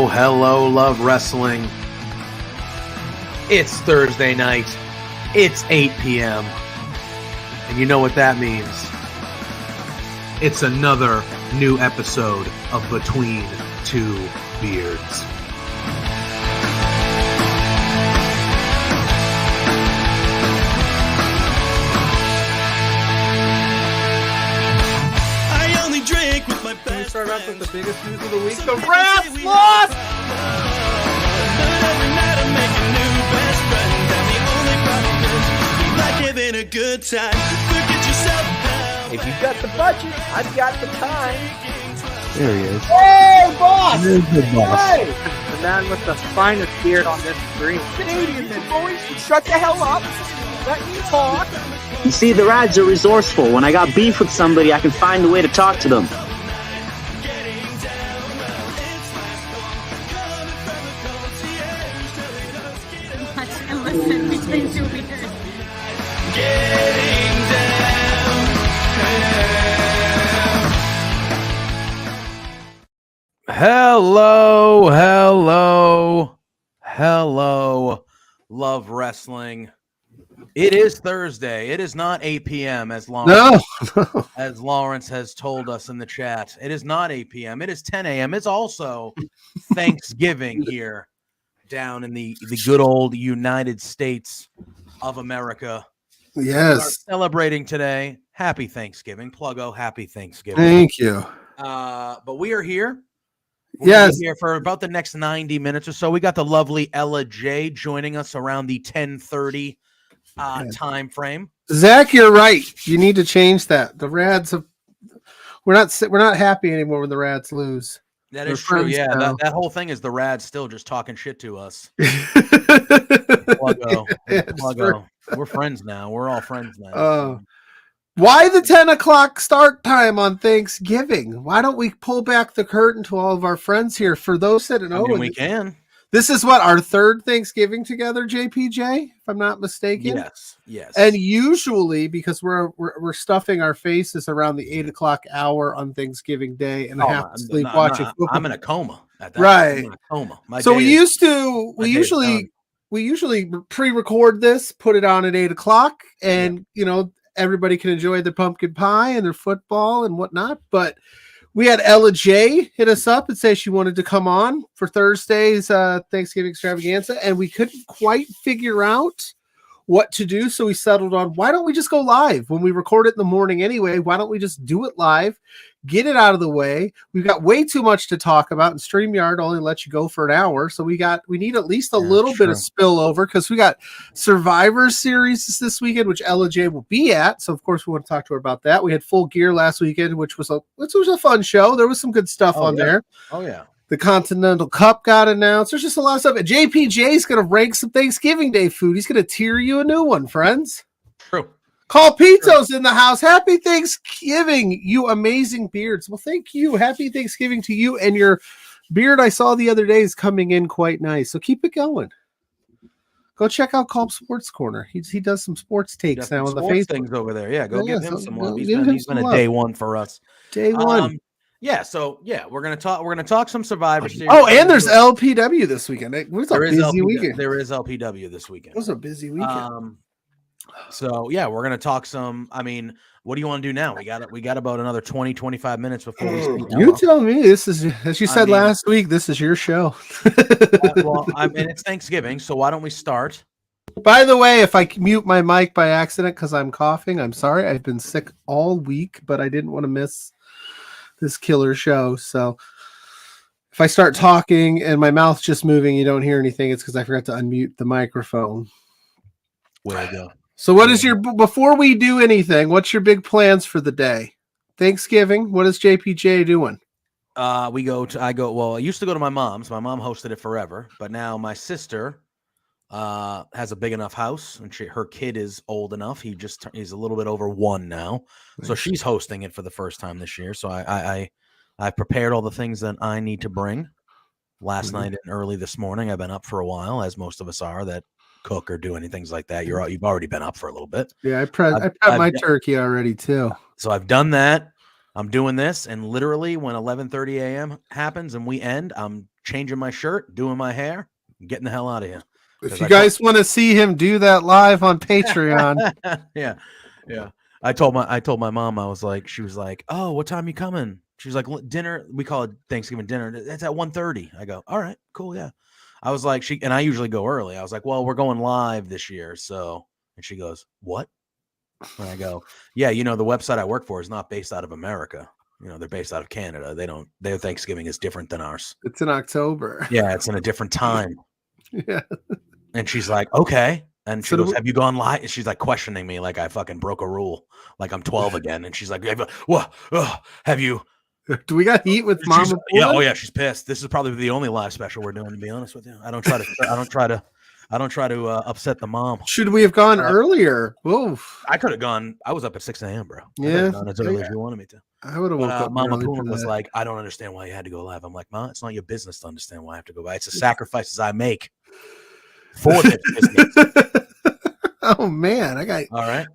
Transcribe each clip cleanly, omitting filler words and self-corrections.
Hello, love wrestling. It's Thursday night. It's 8 p.m. And you know what that means. It's another new episode of Between Two Beards. Can we start off with the biggest news of the week? The Rats lost! If you've got the budget, I've got the time. There he is. Hey, boss! There's the boss. Hey! The man with the finest beard on this screen. Canadian men, boys, shut the hell up. Let me talk. You see, the Rads are resourceful. When I got beef with somebody, I can find a way to talk to them. Listen between two beers. Hello, love wrestling. It is Thursday. It is not 8 p.m. as Lawrence has told us in the chat. It is not 8 p.m. It is 10 a.m. It's also Thanksgiving here down in the good old United States of America. Yes. We are celebrating today. Happy Thanksgiving. Pluggo, happy Thanksgiving. Thank you. But we are here. Yes. We're here for about the next 90 minutes or so. We got the lovely Ella J joining us around the 10:30 time frame. Zach, you're right. You need to change that. The Rads have we're not happy anymore when the Rads lose. That is true. Yeah, that whole thing is the Rads still just talking shit to us. Pluggo. We're friends now. We're all friends now. Why the 10 o'clock start time on Thanksgiving? Why don't we pull back the curtain to all of our friends here? For those that know, we can. This is what, our third Thanksgiving together, JPJ, if I'm not mistaken. Yes. And usually, because we're stuffing our faces around the 8 o'clock hour on Thanksgiving Day, and I have to sleep watching football. I'm in a coma at that right. I'm in a coma. So we usually pre-record this, put it on at 8 o'clock, and everybody can enjoy their pumpkin pie and their football and whatnot. But we had Ella J hit us up and say she wanted to come on for Thursday's Thanksgiving Extravaganza, and we couldn't quite figure out what to do. So we settled on, why don't we just go live when we record it in the morning anyway? Why don't we just do it live, get it out of the way? We've got way too much to talk about, and StreamYard only lets you go for an hour. So we need at least a little bit of spillover, because we got Survivor Series this weekend, which Ella J will be at. So of course we want to talk to her about that. We had Full Gear last weekend, which was a fun show. There was some good stuff there. Oh yeah. The Continental Cup got announced. There's just a lot of stuff. And JPJ's going to rank some Thanksgiving Day food. He's going to tier you a new one, friends. True. Carl Pito's in the house. Happy Thanksgiving, you amazing beards. Well, thank you. Happy Thanksgiving to you. And your beard I saw the other day is coming in quite nice. So keep it going. Go check out Carl Sports Corner. He does some sports takes now on the Facebook things over there. Yeah, give him some love. He's been a day one for us. Day one. Yeah, so we're gonna talk some Survivor Series. Oh, and there's LPW this weekend. It was a busy weekend. There is LPW this weekend. It was a busy weekend. So yeah, we're gonna talk some. I mean, what do you want to do now? We got about another 20-25 minutes before we speak. You tell me. This is, as you said last week, this is your show. Well, it's Thanksgiving, so why don't we start? By the way, if I mute my mic by accident because I'm coughing, I'm sorry. I've been sick all week, but I didn't want to miss this killer show. So if I start talking and my mouth's just moving, you don't hear anything, it's because I forgot to unmute the microphone. way to go. So what is before we do anything, what's your big plans for the day? Thanksgiving. What is JPJ doing? I used to go to my mom's. My mom hosted it forever, but now my sister has a big enough house, and her kid is old enough. He's a little bit over 1 now, so she's hosting it for the first time this year. So I prepared all the things that I need to bring. Last night and early this morning, I've been up for a while, as most of us are that cook or do any things like that. You've already been up for a little bit. Yeah, I prepped my turkey already too. So I've done that. I'm doing this, and literally when 11:30 a.m. happens and we end, I'm changing my shirt, doing my hair, and getting the hell out of here. If you guys want to see him do that live on Patreon, yeah. I told my mom, she was like, "Oh, what time you coming?" She was like, "Dinner. We call it Thanksgiving dinner. It's at 1:30." I go, "All right, cool, yeah." I was like, and I usually go early. I was like, "Well, we're going live this year, so." And she goes, "What?" And I go, "Yeah, the website I work for is not based out of America. They're based out of Canada. Their Thanksgiving is different than ours. It's in October. Yeah, it's in a different time." Yeah. And she's like, "Okay." And she goes, "Have you gone live?" And she's like questioning me like I fucking broke a rule, like I'm 12 again. And she's like, "What? Have you?" Do we got heat with Mama? Yeah, oh yeah, she's pissed. This is probably the only live special we're doing, to be honest with you. I don't try to upset the mom. Should we have gone earlier? Oof. I could have gone. I was up at 6 a.m., bro. Yeah, gone as early as you wanted me to. I would have woke up. Mama Puma was like, "I don't understand why you had to go live." I'm like, "Ma, it's not your business to understand why I have to go live. It's the sacrifices I make for this business." Oh man, all right.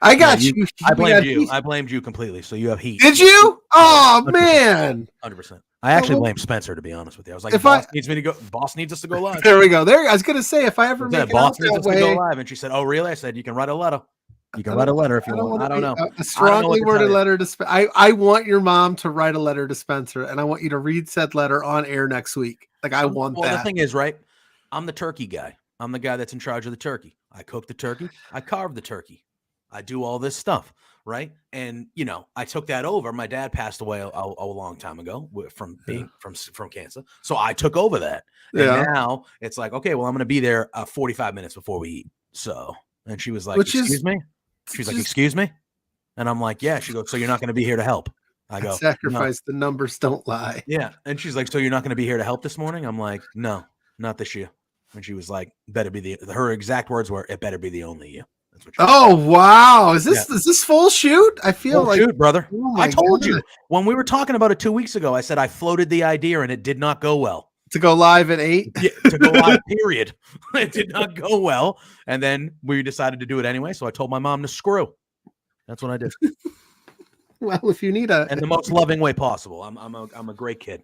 I got you. I blamed you. I blamed you completely. So you have heat. Did you? Oh 100%. Man, 100%. I actually blame Spencer, to be honest with you. I was like, boss needs us to go live. There we go. I was gonna say, if I ever make boss needs us to go live, and she said, "Oh, really?" I said, "You can write a letter. You can write a letter if you want." I don't know. A strongly worded letter to Spencer. I want your mom to write a letter to Spencer, and I want you to read said letter on air next week. Like I want that. Well, the thing is, right? I'm the turkey guy. I'm the guy that's in charge of the turkey. I cook the turkey. I carve the turkey. I do all this stuff, right? And I took that over. My dad passed away a long time ago from cancer, so I took over that. And now it's like, okay, well, I'm going to be there 45 minutes before we eat. So, and she was like, "Excuse me?" She's like, "Excuse me?" And I'm like, "Yeah." She goes, "So you're not going to be here to help?" I go, "Sacrifice. No. The numbers don't lie." Yeah, and she's like, "So you're not going to be here to help this morning?" I'm like, "No, not this year." And she was like, "Better be her exact words were, 'It better be the only you.'" That's what. Oh wow! Is this full shoot? I feel full shoot, brother. I told you when we were talking about it 2 weeks ago. I said I floated the idea and it did not go well. To go live at 8. Yeah, to go live. Period. It did not go well, and then we decided to do it anyway. So I told my mom to screw. That's what I did. Well, if you need in the most loving way possible. I'm a great kid.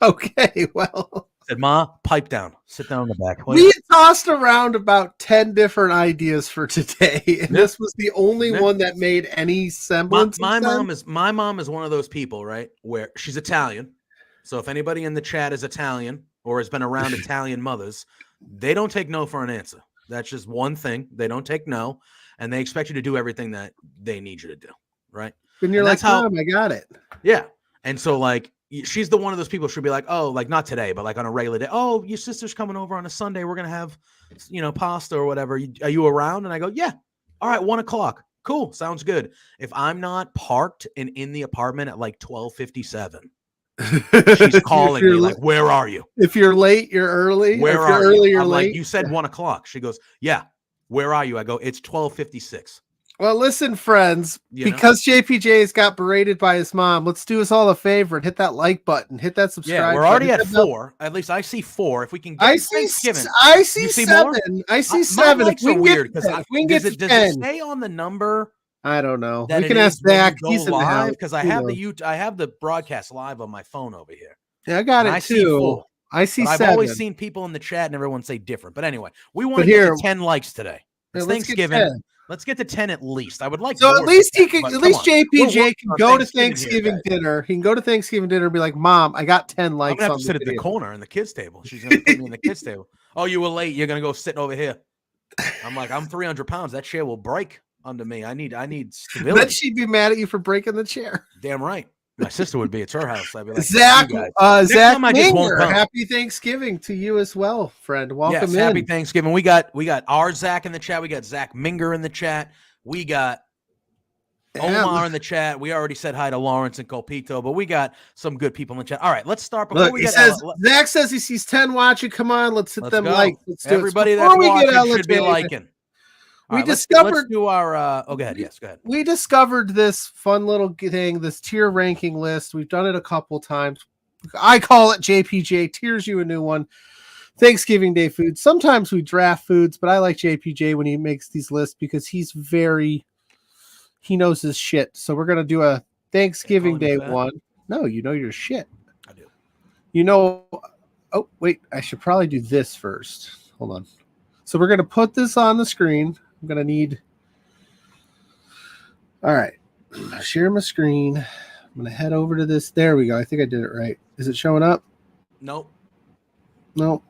Okay, well. Said, "Ma, pipe down. Sit down in the back." We had tossed around about 10 different ideas for today, and this was the only one that made any semblance. My mom is one of those people, right? Where she's Italian. So if anybody in the chat is Italian or has been around Italian mothers, they don't take no for an answer. That's just one thing. They don't take no, and they expect you to do everything that they need you to do, right? And you're like, "Mom, I got it." Yeah. And so like, she's the one of those people. She'll be like, "Oh, like not today, but like on a regular day. Oh, your sister's coming over on a Sunday. We're going to have, pasta or whatever. Are you around?" And I go, "Yeah." "All right. 1:00. Cool. Sounds good." If I'm not parked and in the apartment at like 12:57, she's calling me like, "Where are you?" If you're late, you're early. Where if you're are early, you? you're I'm late. Like, "You said 1:00. She goes, "Yeah." "Where are you?" I go, "It's 12:56. Well, listen, friends, because JPJ's got berated by his mom, let's do us all a favor and hit that like button, hit that subscribe. Yeah, we're already at 4. At least I see 4. If we can get I see 7. I see 7. My likes are weird because does it stay on the number? I don't know. We can ask Zach. He's live because I have the broadcast live on my phone over here. Yeah, I got it too. I see 7. I've always seen people in the chat and everyone say different. But anyway, we want to get to 10 likes today. It's Thanksgiving. Let's get to 10 at least. I would like. So at least JPJ can go to Thanksgiving dinner. He can go to Thanksgiving dinner and be like, "Mom, I got 10 likes." I'm gonna have to sit at the corner in the kids' table. She's gonna put me in the kids' table. "Oh, you were late. You're gonna go sit over here." I'm like, "I'm 300 pounds. That chair will break under me. I need stability." Then she'd be mad at you for breaking the chair. Damn right. My sister would be. It's her house. I'd be like, Zach, Next Zach time I just won't Minger, come. happy Thanksgiving to you as well, friend. Welcome yes, in. happy Thanksgiving. We got our Zach in the chat. We got Zach Minger in the chat. We got Omar in the chat. We already said hi to Lawrence and Colpito, but we got some good people in the chat. All right, let's start. Before we get Zach says he sees 10 watching. Come on, let's hit them go. likes. Let's do Everybody it. that's watching should be liking. We right, discovered. Let's do our. Go ahead. Yes, go ahead. We discovered this fun little thing, this tier ranking list. We've done it a couple times. I call it JPJ. Tiers you a new one. Thanksgiving Day food. Sometimes we draft foods, but I like JPJ when he makes these lists because he knows his shit. So we're gonna do a Thanksgiving Day one. No, you know your shit. I do. You know. Oh wait, I should probably do this first. Hold on. So we're gonna put this on the screen. I'm gonna need. All right, share my screen. I'm gonna head over to this. There we go. I think I did it right. Is it showing up? Nope. Nope.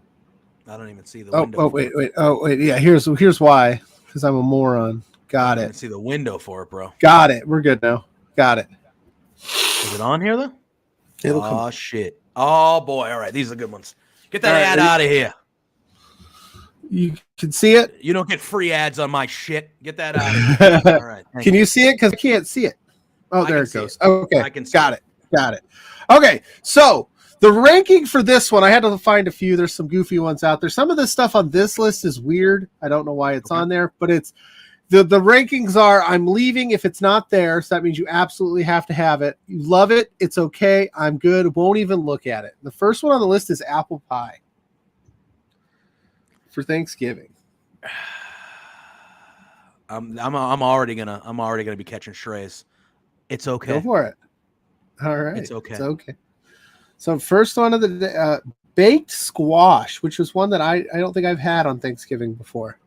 I don't even see the window. Oh wait. Yeah, here's why. Because I'm a moron. Got it. I don't see the window for it, bro. Got it. We're good now. Got it. Is it on here though? Oh shit. Oh boy. All right, these are good ones. Get that ad out of here. You can see it. You don't get free ads on my shit. Get that out of here. All right. Can you see it? Because I can't see it. Oh, there it goes. Okay. I can see Got it. Okay. So the ranking for this one, I had to find a few. There's some goofy ones out there. Some of the stuff on this list is weird. I don't know why it's on there, but it's the rankings are I'm leaving if it's not there. So that means you absolutely have to have it. You love it. It's okay. I'm good. Won't even look at it. The first one on the list is apple pie. For Thanksgiving, I'm already gonna be catching strays. It's okay. Go for it. All right, it's okay. It's okay. So first one of the day, baked squash, which was one that I don't think I've had on Thanksgiving before.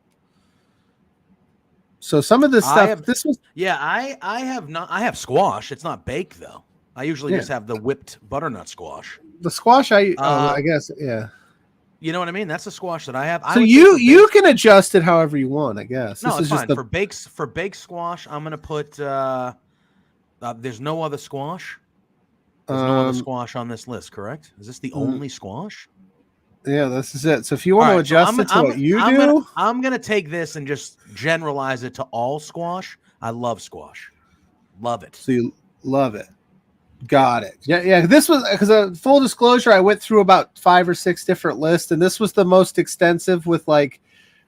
So some of this stuff, I have not. I have squash. It's not baked though. I usually just have the whipped butternut squash. The squash, I guess, yeah. You know what I mean? That's the squash that I have. So you can adjust it however you want, I guess. No, it's fine. For baked squash, I'm gonna put. There's no other squash. There's no other squash on this list, correct? Is this the only squash? Yeah, this is it. So if you want to adjust it to what you do, I'm gonna take this and just generalize it to all squash. I love squash. Love it. So you love it. Got it. Yeah. This was because full disclosure, I went through about 5 or 6 different lists, and this was the most extensive with like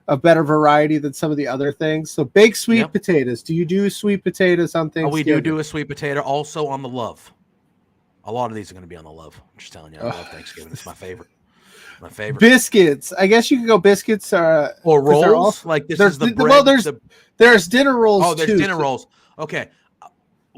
a better variety than some of the other things. So baked sweet potatoes. Do you do sweet potatoes on Thanksgiving? We do a sweet potato also on the love. A lot of these are going to be on the love. I'm just telling you, I love Thanksgiving. It's my favorite. My favorite. Biscuits. I guess you can go biscuits or rolls. Like this is the bread. Well, there's dinner rolls. Oh, there's too, dinner rolls. Okay.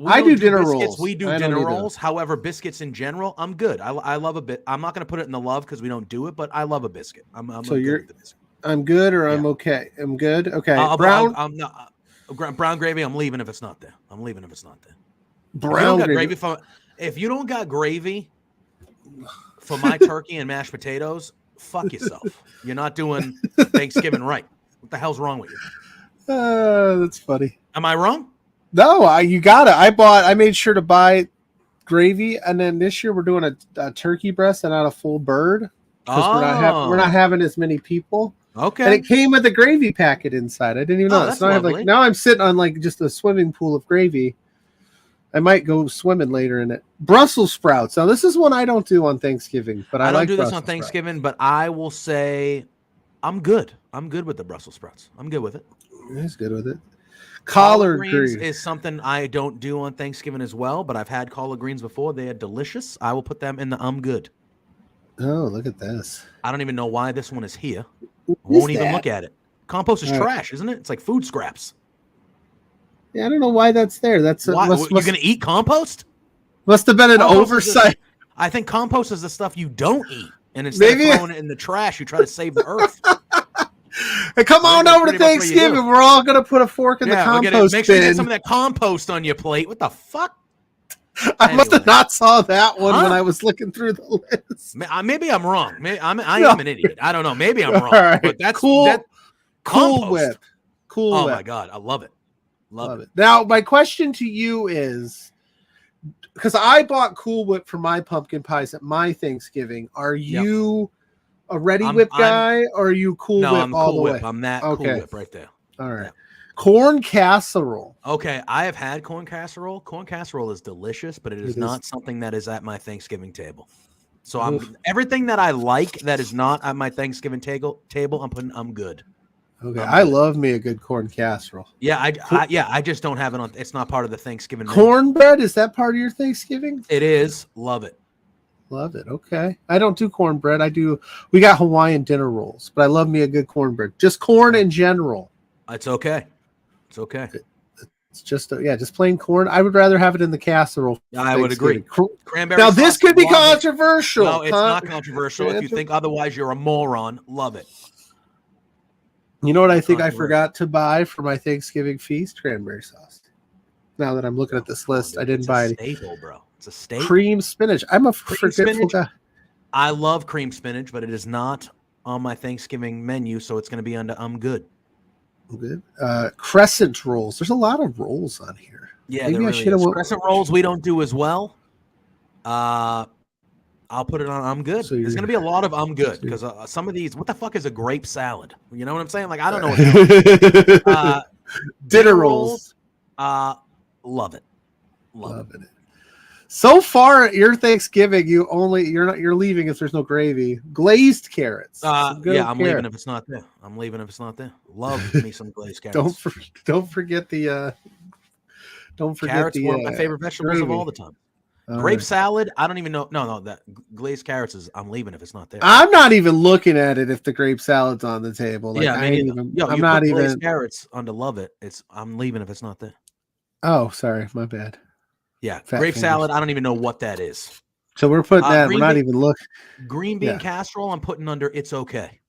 I do dinner rolls. We do dinner rolls. However, biscuits in general, I'm good. I love a bit. I'm not going to put it in the love because we don't do it, but I love a biscuit. I'm so good with the biscuit. I'm good or I'm okay. I'm good. Okay. I'm not brown gravy. I'm leaving if it's not there. Brown gravy. If you don't got gravy for my turkey and mashed potatoes, fuck yourself. You're not doing Thanksgiving right. What the hell's wrong with you? That's funny. Am I wrong? No, you got it. I made sure to buy gravy, and then this year we're doing a turkey breast and not a full bird because we're not having as many people. Okay, and it came with a gravy packet inside. I didn't even know. So now I'm sitting on like just a swimming pool of gravy. I might go swimming later in it. Brussels sprouts. Now this is one I don't do on Thanksgiving, but I don't do this on Thanksgiving. But I will say, I'm good. I'm good with the Brussels sprouts. I'm good with it. He's good with it. Collard greens is something I don't do on Thanksgiving as well, but I've had collard greens before. They are delicious. I will put them in the I'm good. Oh, look at this. I don't even know why this one is here. Won't even look at it. Compost is trash, isn't it? It's like food scraps. Yeah, I don't know why that's there. That's you're going to eat compost? Must have been an oversight. I think compost is the stuff you don't eat. And instead of throwing it in the trash, you try to save the earth. Hey, come on over to Thanksgiving. We're all going to put a fork in the compost Make sure you get some of that compost on your plate. What the fuck? I must have not saw that one when I was looking through the list. Maybe I'm wrong. I am an idiot. I don't know. Maybe I'm wrong. Right. But that's cool. Cool Whip. Cool Whip. Whip. My God. I love it. Love it. Now, my question to you is, because I bought Cool Whip for my pumpkin pies at my Thanksgiving. Are you a Ready Whip guy, or are you Cool Whip I'm all Cool the Whip. way? I'm that Cool Whip right there. All right. Yeah. Corn casserole. Okay, I have had corn casserole. Corn casserole is delicious, but it is not something that is at my Thanksgiving table. So everything that I like that is not at my Thanksgiving table, I'm good. Okay, I love me a good corn casserole. Yeah, I just don't have it on. It's not part of the Thanksgiving menu. Cornbread, is that part of your Thanksgiving? It is. Love it. Love it. Okay. I don't do cornbread. We got Hawaiian dinner rolls, but I love me a good cornbread. Just corn in general. It's okay. It's okay. It's just just plain corn. I would rather have it in the casserole. I would agree. Cranberry now this could be sauce, controversial. No, it's not controversial. If you think otherwise, you're a moron. Love it. You know what I think I forgot to buy for my Thanksgiving feast? Cranberry sauce. Now that I'm looking at this list, I didn't buy it. Staple, bro. It's a staple. Cream spinach. I'm a forgetful guy. I love cream spinach, but it is not on my Thanksgiving menu, so it's going to be under I'm good. Good. Crescent rolls. There's a lot of rolls on here. Yeah, there really is. Crescent rolls we don't do as well. I'll put it on I'm good. So there's going to be a lot of I'm good because some of these, what the fuck is a grape salad? You know what I'm saying? Like, I don't know what dinner rolls. Love it. Love it. So far, your Thanksgiving, you're leaving if there's no gravy. Glazed carrots. I'm leaving if it's not there. I'm leaving if it's not there. Love me some glazed carrots. Don't forget the carrots. One of my favorite vegetables gravy of all the time. Grape salad. I don't even know. No, that glazed carrots is. I'm leaving if it's not there. I'm not even looking at it if the grape salad's on the table. Like, I'm not even glazed carrots under love it. I'm leaving if it's not there. Oh, sorry, my bad. Yeah, grape salad. I don't even know what that is. So we're putting that. We're not even looking. Green bean casserole. I'm putting under. It's okay.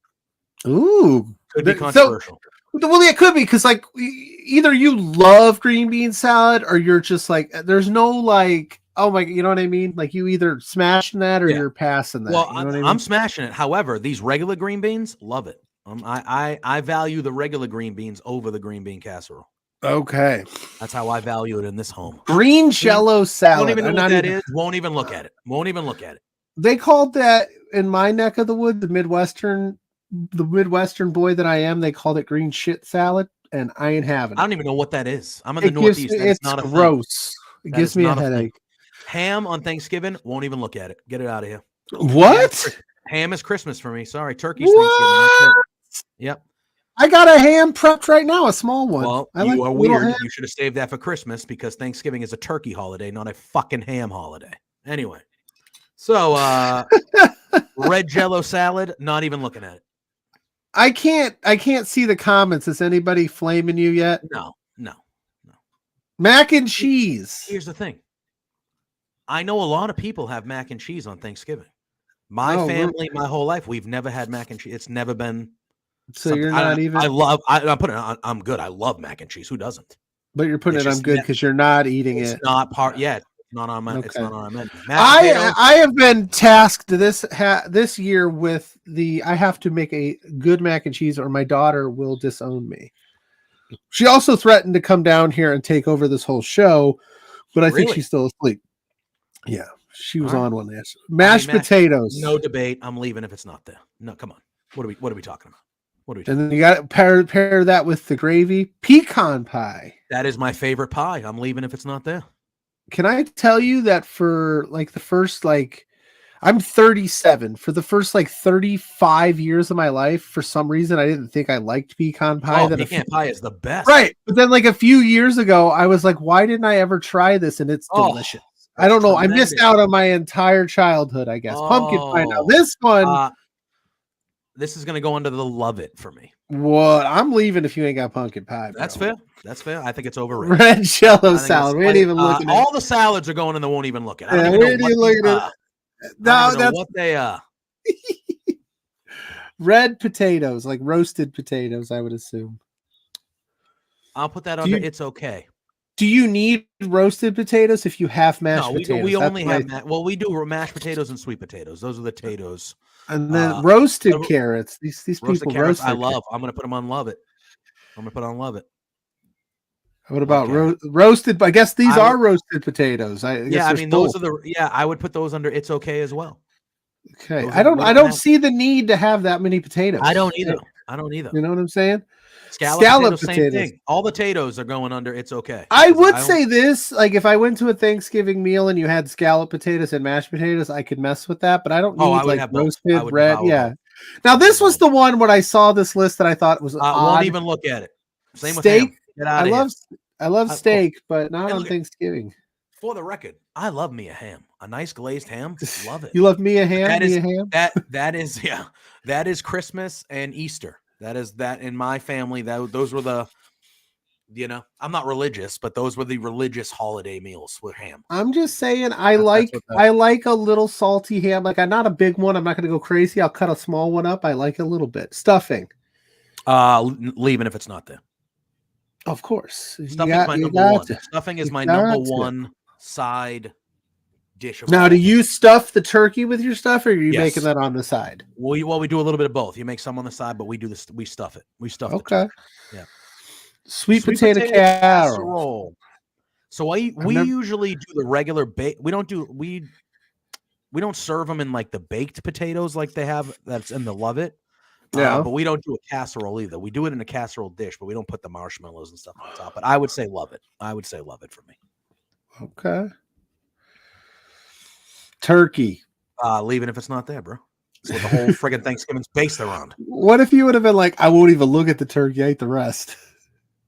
Ooh, could be controversial. Well, it could be because like either you love green bean salad or you're just like there's no like oh my, you know what I mean? Like you either smashing that or you're passing that. Well, you know what I mean? I'm smashing it. However, these regular green beans, love it. I value the regular green beans over the green bean casserole. Okay. That's how I value it in this home. Green Jello salad. Won't even know what that is. Won't even look at it. Won't even look at it. They called that in my neck of the wood, the Midwestern boy that I am, they called it green shit salad, and I ain't having it. I don't even know what that is. I'm in the Northeast. It's not gross. It gives me a headache. Ham on Thanksgiving, won't even look at it. Get it out of here. What? Ham is Christmas for me. Sorry, turkey's Thanksgiving. That's it. Yep. I got a ham prepped right now, a small one. Well, you are weird. You should have saved that for Christmas because Thanksgiving is a turkey holiday, not a fucking ham holiday. Anyway, so red Jello salad, not even looking at it. I can't see the comments. Is anybody flaming you yet? No. Mac and cheese. Here's the thing. I know a lot of people have mac and cheese on Thanksgiving. My family, my whole life, we've never had mac and cheese. It's never been. So you're not even. I'm putting it on. I'm good. I love mac and cheese. Who doesn't? But you're putting it on good because you're not eating it. It's not part yet. It's not on my. Okay. It's not on our menu. I have been tasked this year with I have to make a good mac and cheese, or my daughter will disown me. She also threatened to come down here and take over this whole show, but I think she's still asleep. Yeah, she was on one last. Mashed potatoes. No debate. I'm leaving if it's not there. No, come on. What are we talking about? And then you got to pair that with the gravy. Pecan pie. That is my favorite pie. I'm leaving if it's not there. Can I tell you that for like the first I'm 37. For the first 35 years of my life, for some reason, I didn't think I liked pecan pie. Pecan pie is the best. Right. But then a few years ago, I was like, why didn't I ever try this? And it's delicious. I don't know. Tremendous. I missed out on my entire childhood, I guess. Pumpkin pie. Now this one. This is going to go under the love it for me. What? I'm leaving if you ain't got pumpkin pie. Bro. That's fair. That's fair. I think it's overrated. Red Jello salad. We ain't even looking at all the salads are going in the won't even look at. Yeah, we ain't even looking at. No, that's what they are. Red potatoes, like roasted potatoes, I would assume. I'll put that under. It's okay. Do you need roasted potatoes if you have mashed potatoes? We only have we do mashed potatoes and sweet potatoes. Those are the potatoes. And then roasted carrots. These people carrots, roast. I love. I'm gonna put them on love it. I'm gonna put on love it. What about roasted? I guess these are roasted potatoes. I mean, those are I would put those under it's okay as well. Okay. I don't see the need to have that many potatoes. I don't either. You know what I'm saying? Scallop potatoes. Same thing. All the potatoes are going under it's okay. I would say this, like if I went to a Thanksgiving meal and you had scallop potatoes and mashed potatoes, I could mess with that, but I don't need roasted red. Yeah. Now this was the one when I saw this list that I thought was odd. Won't even look at it. Same steak. With ham. Get out of here. I love steak, but not on Thanksgiving. For the record, I love me a ham. A nice glazed ham. Love it. You love me a ham? That is Christmas and Easter. That is that in my family. Those were the, I'm not religious, but those were the religious holiday meals with ham. I'm just saying I like a little salty ham. Like I'm not a big one. I'm not going to go crazy. I'll cut a small one up. I like a little bit. Stuffing. Leaving if it's not there. Of course. Stuffing is my number one. Stuffing is my number one side dish. Now, do you stuff the turkey with your stuff, or are you making that on the side? We do a little bit of both. You make some on the side, but we do this. We stuff it. We stuff it. Okay. Yeah. Sweet potato casserole. So we usually do the regular bake. We don't serve them in like the baked potatoes like they have that's in the Love It. Yeah, but we don't do a casserole either. We do it in a casserole dish, but we don't put the marshmallows and stuff on top. But I would say Love It. I would say Love It for me. Okay. Turkey. Leaving if it's not there, bro. That's what the whole friggin' Thanksgiving's based around. What if you would have been like, I won't even look at the turkey, I ate the rest?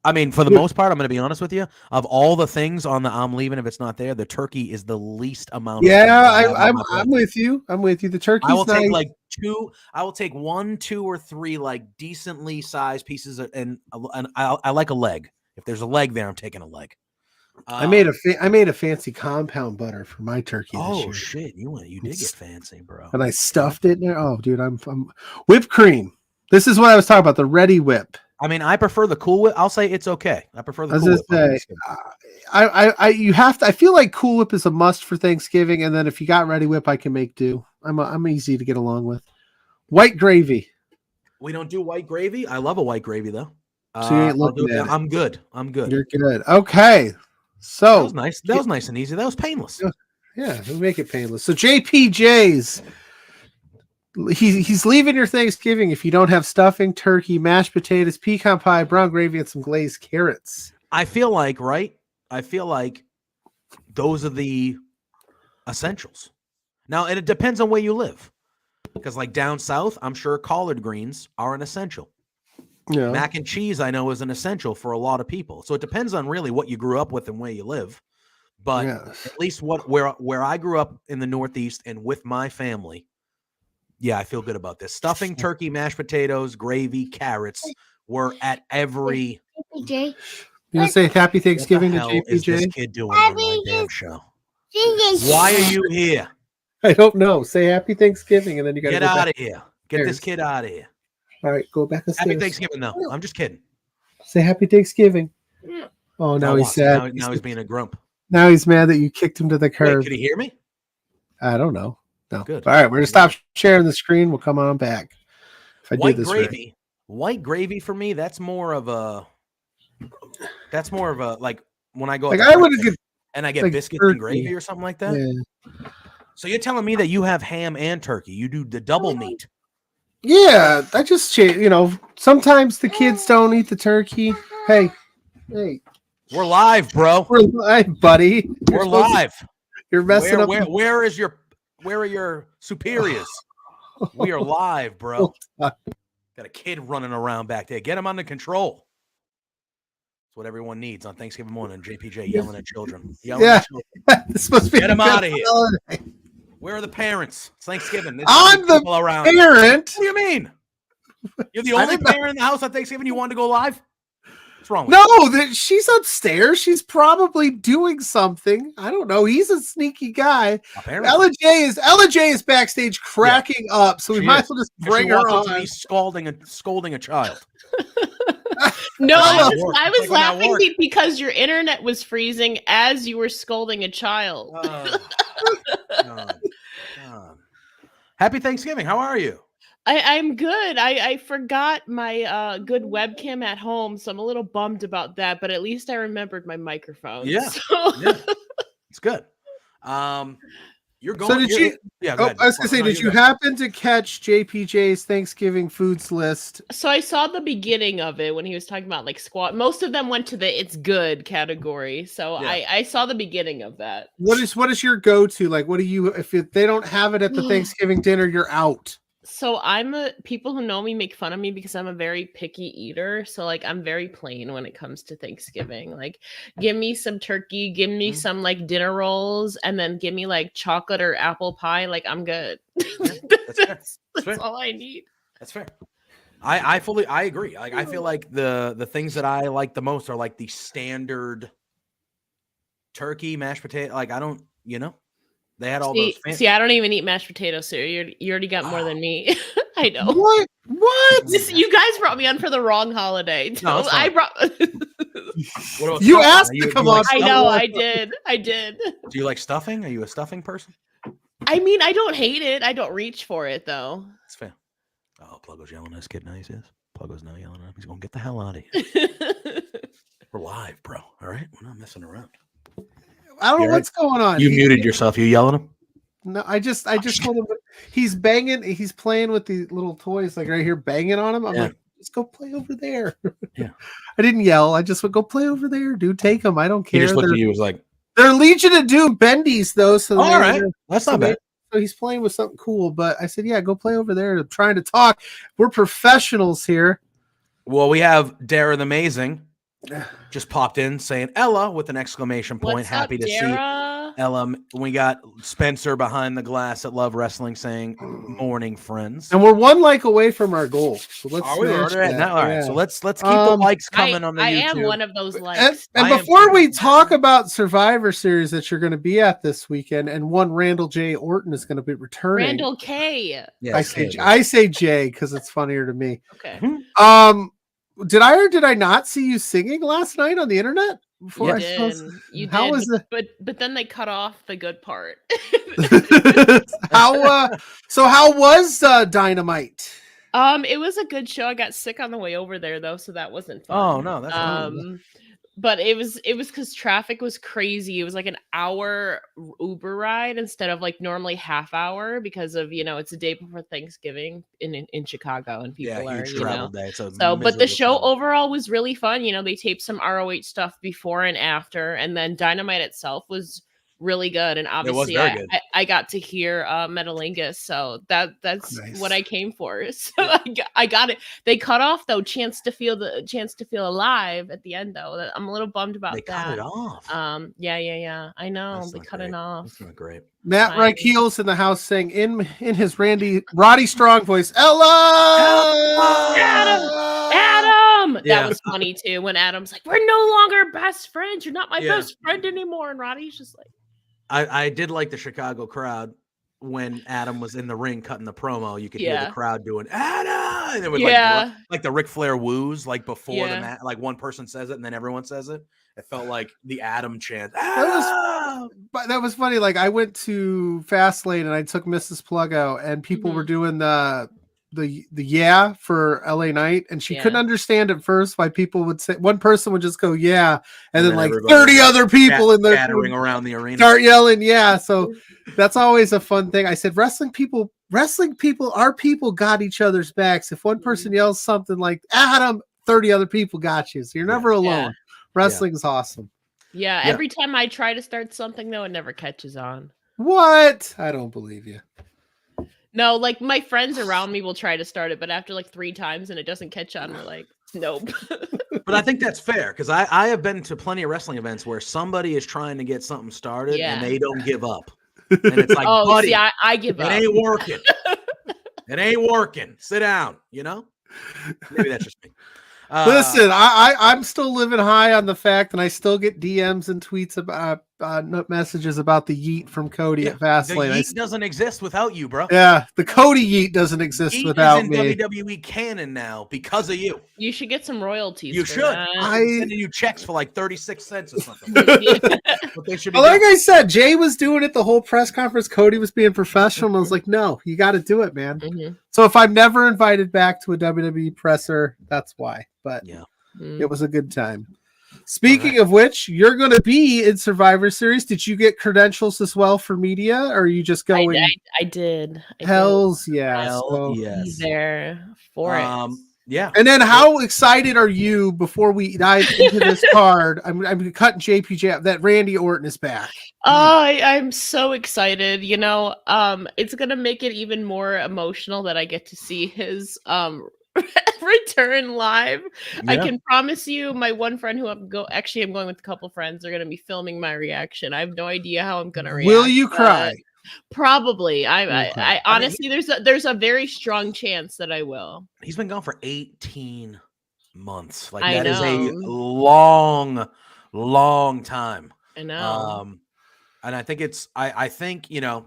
I mean, for the most part, I'm going to be honest with you. Of all the things on the I'm leaving if it's not there, the turkey is the least amount. Yeah, I'm with you. I'm with you. The turkey. I will take like two. I will take 1, 2, or 3 like decently sized pieces, and I like a leg. If there's a leg there, I'm taking a leg. I made a fancy compound butter for my turkey. Oh this year. Shit! You did get fancy, bro. And I stuffed it in there. Oh, dude, I'm whipped cream. This is what I was talking about. The Ready Whip. I mean, I prefer the Cool Whip. I'll say it's okay. I prefer the Cool Whip. You have to. I feel like Cool Whip is a must for Thanksgiving, and then if you got Ready Whip, I can make do. I'm easy to get along with. White gravy. We don't do white gravy. I love a white gravy though. So you ain't looking at it. I'm good. You're good. Okay. So that was nice. That was nice and easy. That was painless. Yeah, we make it painless. So JPJ's. He's leaving your Thanksgiving if you don't have stuffing, turkey, mashed potatoes, pecan pie, brown gravy, and some glazed carrots. I feel like those are the essentials. Now, and it depends on where you live. Because like down south, I'm sure collard greens are an essential. Yeah. Mac and cheese, I know, is an essential for a lot of people. So it depends on really what you grew up with and where you live. But at least where I grew up in the Northeast and with my family, yeah, I feel good about this. Stuffing, turkey, mashed potatoes, gravy, carrots were at every. You gonna say Happy Thanksgiving to JPJ? What is this kid doing on my damn show? Why are you here? I don't know. Say Happy Thanksgiving, and then you gotta get out of here. Get this kid out of here. All right, go back upstairs. Happy Thanksgiving, though. I'm just kidding. Say Happy Thanksgiving. Oh, now he's sad. Now he's being a grump. Now he's mad that you kicked him to the curb. Wait, could he hear me? I don't know. No. Good. All right, we're gonna stop sharing the screen. We'll come on back. If I white do this gravy, right. White gravy for me. That's more of a like when I go like I would get and I get like biscuits turkey. And gravy or something like that. Yeah. So you're telling me that you have ham and turkey? You do the double meat? Yeah, I just sometimes the kids don't eat the turkey. Hey, we're live, bro. We're live, buddy. We're live. You're messing up. Where are your superiors? We are live, bro. Got a kid running around back there. Get him under control. That's what everyone needs on Thanksgiving morning. JPJ yelling at children. This must be get him out of here. Holiday. Where are the parents? It's Thanksgiving. I'm the parent. What do you mean? You're the only parent in the house on Thanksgiving you wanted to go live? What's wrong with you? She's upstairs. She's probably doing something. I don't know. He's a sneaky guy. Ella J is backstage cracking up, so we might as well just bring her on. He's scolding a child. No, I was laughing because your internet was freezing as you were scolding a child. God. Happy Thanksgiving. How are you? I'm good. I forgot my good webcam at home, so I'm a little bummed about that. But at least I remembered my microphone. Yeah, so. yeah. It's good. You're going. So did you? Yeah, go ahead. I was gonna say, No, did you happen to catch JPJ's Thanksgiving foods list? So I saw the beginning of it when he was talking about like squat. Most of them went to the "it's good" category. So Yeah. I saw the beginning of that. What is your go-to? Like, what do you? If they don't have it at the Thanksgiving dinner, you're out. So people who know me make fun of me because I'm a very picky eater. So like I'm very plain when it comes to Thanksgiving. Like give me some turkey, give me some like dinner rolls, and then give me like chocolate or apple pie. Like I'm good. That's all I need. That's fair. I agree. Like I feel like the things that I like the most are like the standard turkey, mashed potato. Like I don't, they had all those. See, I don't even eat mashed potatoes, so you already got more than me. I know. What? You guys brought me on for the wrong holiday. No, I brought. What about You stuffing? asked to come on. I know. I did. Do you like stuffing? Are you a stuffing person? I mean, I don't hate it. I don't reach for it though. That's fair. Oh, Pluggo's yelling at us. Kid nice is. Pluggo's now yelling at him. He's gonna get the hell out of here. We're live, bro. All right, we're not messing around. I don't know what's going on. You muted yourself. You yelling at him? No, I just told him he's banging. He's playing with the little toys, like right here, banging on him. I'm like, just go play over there. Yeah. I didn't yell. I just would go play over there, dude. Take them. I don't care. He just looked at you. Was like, they're Legion of Doom bendies though. So all right, that's not bad. So he's playing with something cool. But I said, yeah, go play over there. I'm trying to talk. We're professionals here. Well, we have Darren the Amazing just popped in saying Ella with an exclamation point. What's Happy up, to Dara? see Ella. We got Spencer behind the glass at Love Wrestling saying morning friends. And we're one like away from our goal. So let's Are we smash already that. now? All right, Yeah. so let's keep the likes coming on the I YouTube. am one of those likes. And before we talk about Survivor Series that you're going to be at this weekend, and one Randall J. Orton is going to be returning. Randall K. Yes, I say J because it's funnier to me. Okay. Did I or did I not see you singing last night on the internet? You did. How was it? But then they cut off the good part. How was Dynamite? It was a good show. I got sick on the way over there though, so that wasn't fun. Oh no, that's but it was because traffic was crazy. It was like an hour Uber ride instead of like normally half hour because of it's a day before Thanksgiving in Chicago and people are huge travel day. So but the show overall was really fun. They taped some ROH stuff before and after, and then Dynamite itself was really good. And obviously I got to hear Metalingus, so that's nice. What I came for. So I got it. They cut off though chance to feel alive at the end though. I'm a little bummed about that. Cut it off. Yeah. I know they cut it off. That's not great. Matt Reichels in the house saying in his Roddy Strong voice, Ella! Adam! That was funny too when Adam's like, we're no longer best friends. You're not my best friend anymore. And Roddy's just like, I did like the Chicago crowd when Adam was in the ring cutting the promo. You could hear the crowd doing Adam, and it was like the Ric Flair woos, like before the match. Like one person says it and then everyone says it. It felt like the Adam chant. That was funny. Like I went to Fastlane and I took Mrs. Plug out, and people were doing the for LA Knight, and she couldn't understand at first why people would say, one person would just go and then like 30 other people in there scattering around the arena start yelling so that's always a fun thing. I said wrestling people, our people got each other's backs. If one person yells something like Adam, 30 other people got you, so you're never alone. Wrestling is awesome. Every time I try to start something though, it never catches on. What? I don't believe you. No, like my friends around me will try to start it, but after like 3 times and it doesn't catch on, we're like, nope. But I think that's fair because I have been to plenty of wrestling events where somebody is trying to get something started and they don't give up. And it's like, buddy, see, I give up. It ain't working. It ain't working. Sit down, Maybe that's just me. Listen, I'm still living high on the fact, and I still get DMs and tweets messages about the yeet from Cody at Fastlane. The yeet doesn't exist without you, bro. Yeah, the Cody yeet doesn't exist yeet without is in me. WWE canon now because of you. You should get some royalties. You should. I'm sending you checks for like 36 cents or something. What they should be like I said, Jay was doing it the whole press conference. Cody was being professional. And I was like, no, you got to do it, man. Mm-hmm. So if I'm never invited back to a WWE presser, that's why. But yeah, it was a good time. Speaking of which, you're going to be in Survivor Series. Did you get credentials as well for media, or are you just going? I did. Hells yeah. Hell yes. Be there for it. Yeah. And then how excited are you before we dive into this card? I'm cutting JPJ up that Randy Orton is back. I'm so excited. You know, it's going to make it even more emotional that I get to see his return live. Yeah. I can promise you, my one friend who I'm going with a couple friends are going to be filming my reaction. I have no idea how I'm going to react. Will you cry? Probably. I honestly, there's a very strong chance that I will. He's been gone for 18 months. Like that is a long time. I know. And I think I think, you know,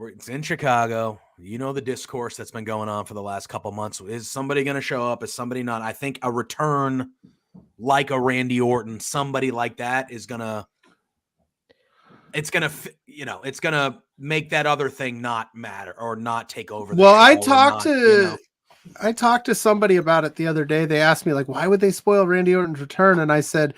it's in Chicago. You know, the discourse that's been going on for the last couple months. Is somebody going to show up? Is somebody not? I think a return like a Randy Orton, somebody like that is going to, it's going to make that other thing not matter or not take over. Well, I talked to somebody about it the other day. They asked me, like, why would they spoil Randy Orton's return? And I said,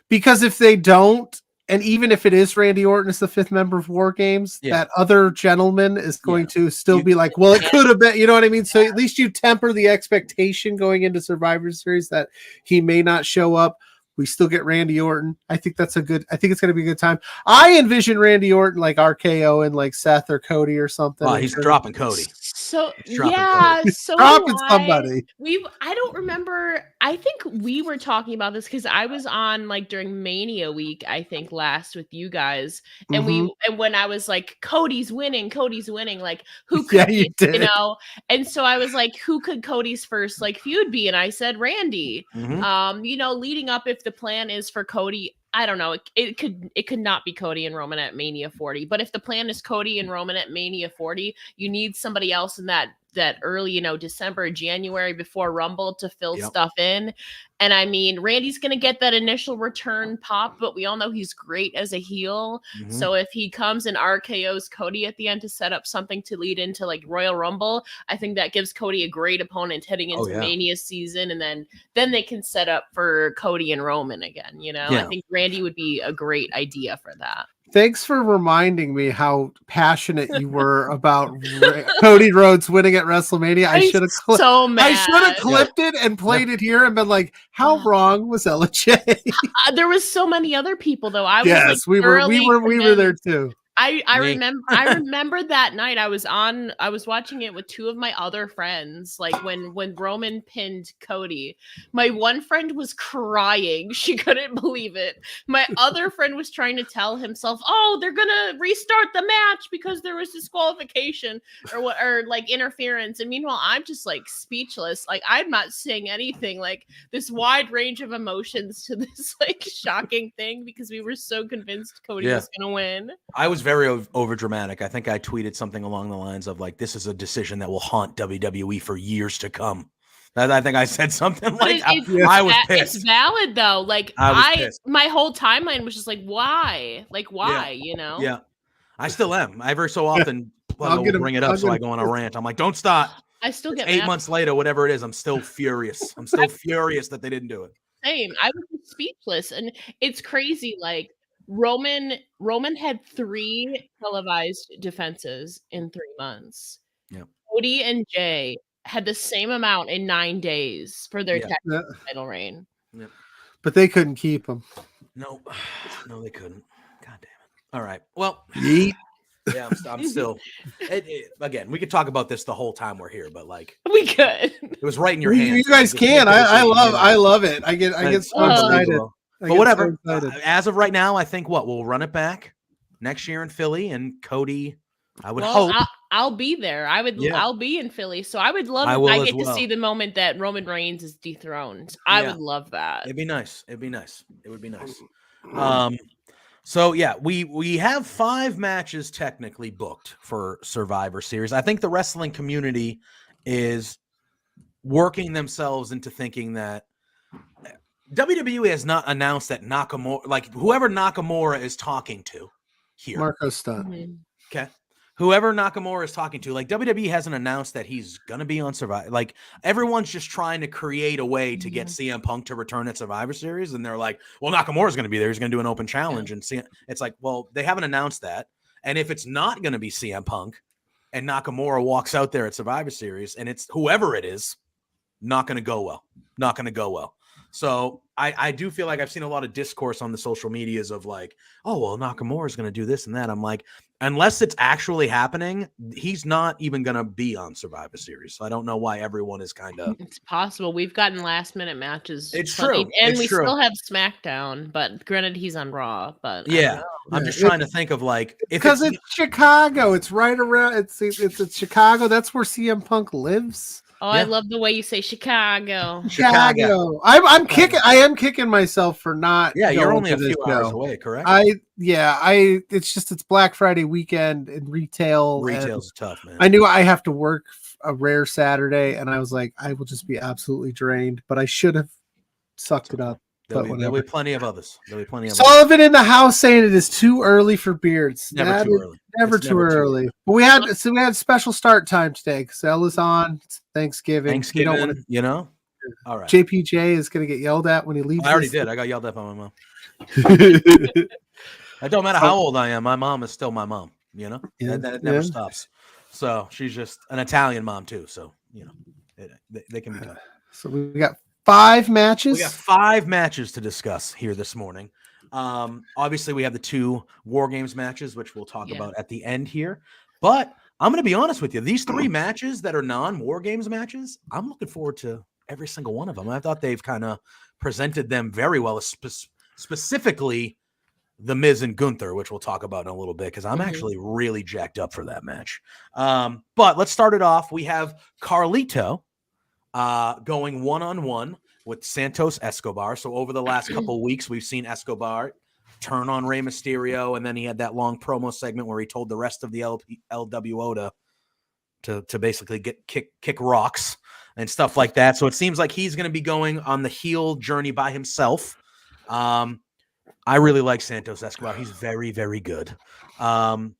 because if they don't, and even if it is Randy Orton as the fifth member of War Games, that other gentleman is going to still be like, well, it could have been, you know what I mean? So at least you temper the expectation going into Survivor Series that he may not show up. We still get Randy Orton. I think it's going to be a good time. I envision Randy Orton like RKO and like Seth or Cody or something. Oh, he's dropping Cody. So yeah, so dropping somebody. I don't remember. I think we were talking about this because I was on like during Mania week, I think last with you guys, and and when I was like, Cody's winning, like who could you know? And so I was like, who could Cody's first like feud be? And I said Randy. You know, leading up, if the plan is for Cody, I don't know. It could not be Cody and Roman at Mania 40. But if the plan is Cody and Roman at Mania 40, you need somebody else in that early, you know, December, January before Rumble to fill stuff in. And I mean, Randy's going to get that initial return pop, but we all know he's great as a heel. So if he comes and RKO's Cody at the end to set up something to lead into like Royal Rumble, I think that gives Cody a great opponent heading into Mania season. And then they can set up for Cody and Roman again. You know, I think Randy would be a great idea for that. Thanks for reminding me how passionate you were about Cody Rhodes winning at WrestleMania. I should have clipped it and played it here and been like, how wrong was LJ? There was so many other people though. We were there too. I remember that night I was watching it with two of my other friends, like when Roman pinned Cody. My one friend was crying. She couldn't believe it. My other friend was trying to tell himself, oh, they're gonna restart the match because there was disqualification or like interference. And meanwhile, I'm just like speechless. Like I'm not saying anything, like this wide range of emotions to this like shocking thing because we were so convinced Cody was gonna win. I was very over dramatic. I think I tweeted something along the lines of like, this is a decision that will haunt WWE for years to come. I think I said something like I was pissed. It's valid though. Like my whole timeline was just like, why? Like why? You know? Yeah. I still am. Every so often I'll bring it up so I go on a rant. I'm like, don't stop. I still get 8 months later, whatever it is, I'm still furious. I'm still furious that they didn't do it. Same. I was speechless. And it's crazy. Like Roman had 3 televised defenses in 3 months. Yeah. Cody and Jay had the same amount in 9 days for their title reign. Yeah. But they couldn't keep them. No, they couldn't. God damn it. All right. Well, yeah, I'm still. Again, we could talk about this the whole time we're here, but like we could. It was right in your hands. You guys can. I love it. I get so excited. But whatever. As of right now, I think we'll run it back next year in Philly, and Cody. I would hope I'll be there. I'll be in Philly, so I would love if I get to see the moment that Roman Reigns is dethroned. I would love that. It'd be nice. It would be nice. So yeah, we have 5 matches technically booked for Survivor Series. I think the wrestling community is working themselves into thinking that WWE has not announced that Nakamura, like whoever Nakamura is talking to here. Marco Stunt. Mm-hmm. Okay. Whoever Nakamura is talking to, like WWE hasn't announced that he's going to be on Survivor. Like everyone's just trying to create a way to get CM Punk to return at Survivor Series. And they're like, well, Nakamura's going to be there. He's going to do an open challenge. And it's like, well, they haven't announced that. And if it's not going to be CM Punk and Nakamura walks out there at Survivor Series and it's whoever it is, not going to go well. Not going to go well. So I do feel like I've seen a lot of discourse on the social medias of like, oh, well, Nakamura is going to do this and that. I'm like, unless it's actually happening, he's not even going to be on Survivor Series. So I don't know why everyone is kind of. It's possible. We've gotten last minute matches. It's true. And we still have SmackDown, but granted, he's on Raw. But yeah, I'm just trying to think of like. Because it's Chicago. It's right around. It's Chicago. That's where CM Punk lives. Oh, yeah. I love the way you say Chicago. Chicago. I'm kicking. I am kicking myself for not. Yeah, you're only a few hours away, correct? It's Black Friday weekend in retail. Retail's tough, man. I knew I have to work a rare Saturday, and I was like, I will just be absolutely drained. But I should have sucked it up. There'll be plenty of others. Sullivan in the house saying it is too early for beards. Never too early. Never too early. But we had special start time today because Ella's on. It's Thanksgiving. You know? All right. JPJ is going to get yelled at when he leaves. I already did. I got yelled at by my mom. It don't matter how old I am. My mom is still my mom. You know? Yeah, that never stops. So she's just an Italian mom too. So, you know, they can be tough. So we got 5 matches. We got 5 matches to discuss here this morning. Obviously, we have the 2 War Games matches, which we'll talk about at the end here. But I'm going to be honest with you. These 3 matches that are non-War Games matches, I'm looking forward to every single one of them. I thought they've kind of presented them very well, specifically The Miz and Gunther, which we'll talk about in a little bit because I'm actually really jacked up for that match. But let's start it off. We have Carlito going one-on-one with Santos Escobar. So over the last couple weeks, we've seen Escobar turn on Rey Mysterio, and then he had that long promo segment where he told the rest of the LWO to basically kick rocks and stuff like that. So it seems like he's going to be going on the heel journey by himself. I really like Santos Escobar. He's very, very good. And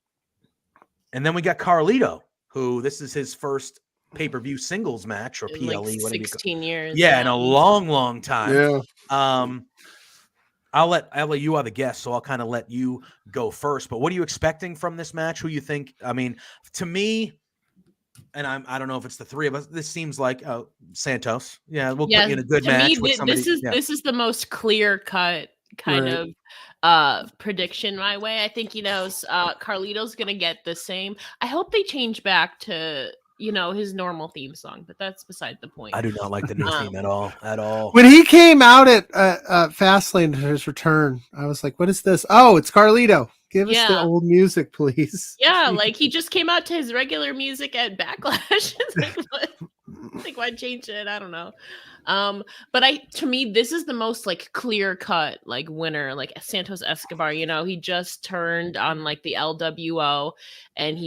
then we got Carlito, who this is his first pay-per-view singles match or PLE, like 16 years. Yeah, in a long time. Yeah. I'll let you are the guest, so I'll kind of let you go first. But what are you expecting from this match? Who you think? I mean, to me, and I don't know if it's the 3 of us. This seems like Santos. Yeah, we'll put you in a good match. This is the most clear-cut kind of prediction my way. I think Carlito's gonna get the same. I hope they change back to his normal theme song, but that's beside the point. I do not like the new theme at all. When he came out at Fastlane to his return, I was like, what is this? Oh, it's Carlito. Give us the old music, please. Yeah, like he just came out to his regular music at Backlash. Why change it? I don't know. But to me, this is the most like clear cut like winner, like Santos Escobar. He just turned on like the LWO, and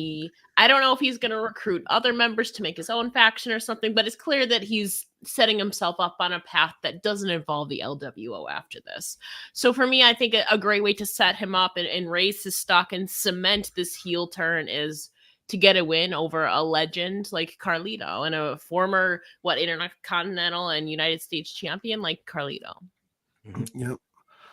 I don't know if he's going to recruit other members to make his own faction or something, but it's clear that he's setting himself up on a path that doesn't involve the LWO after this. So for me, I think a great way to set him up and raise his stock and cement this heel turn is to get a win over a legend like Carlito and a former Intercontinental and United States champion like Carlito. Yep.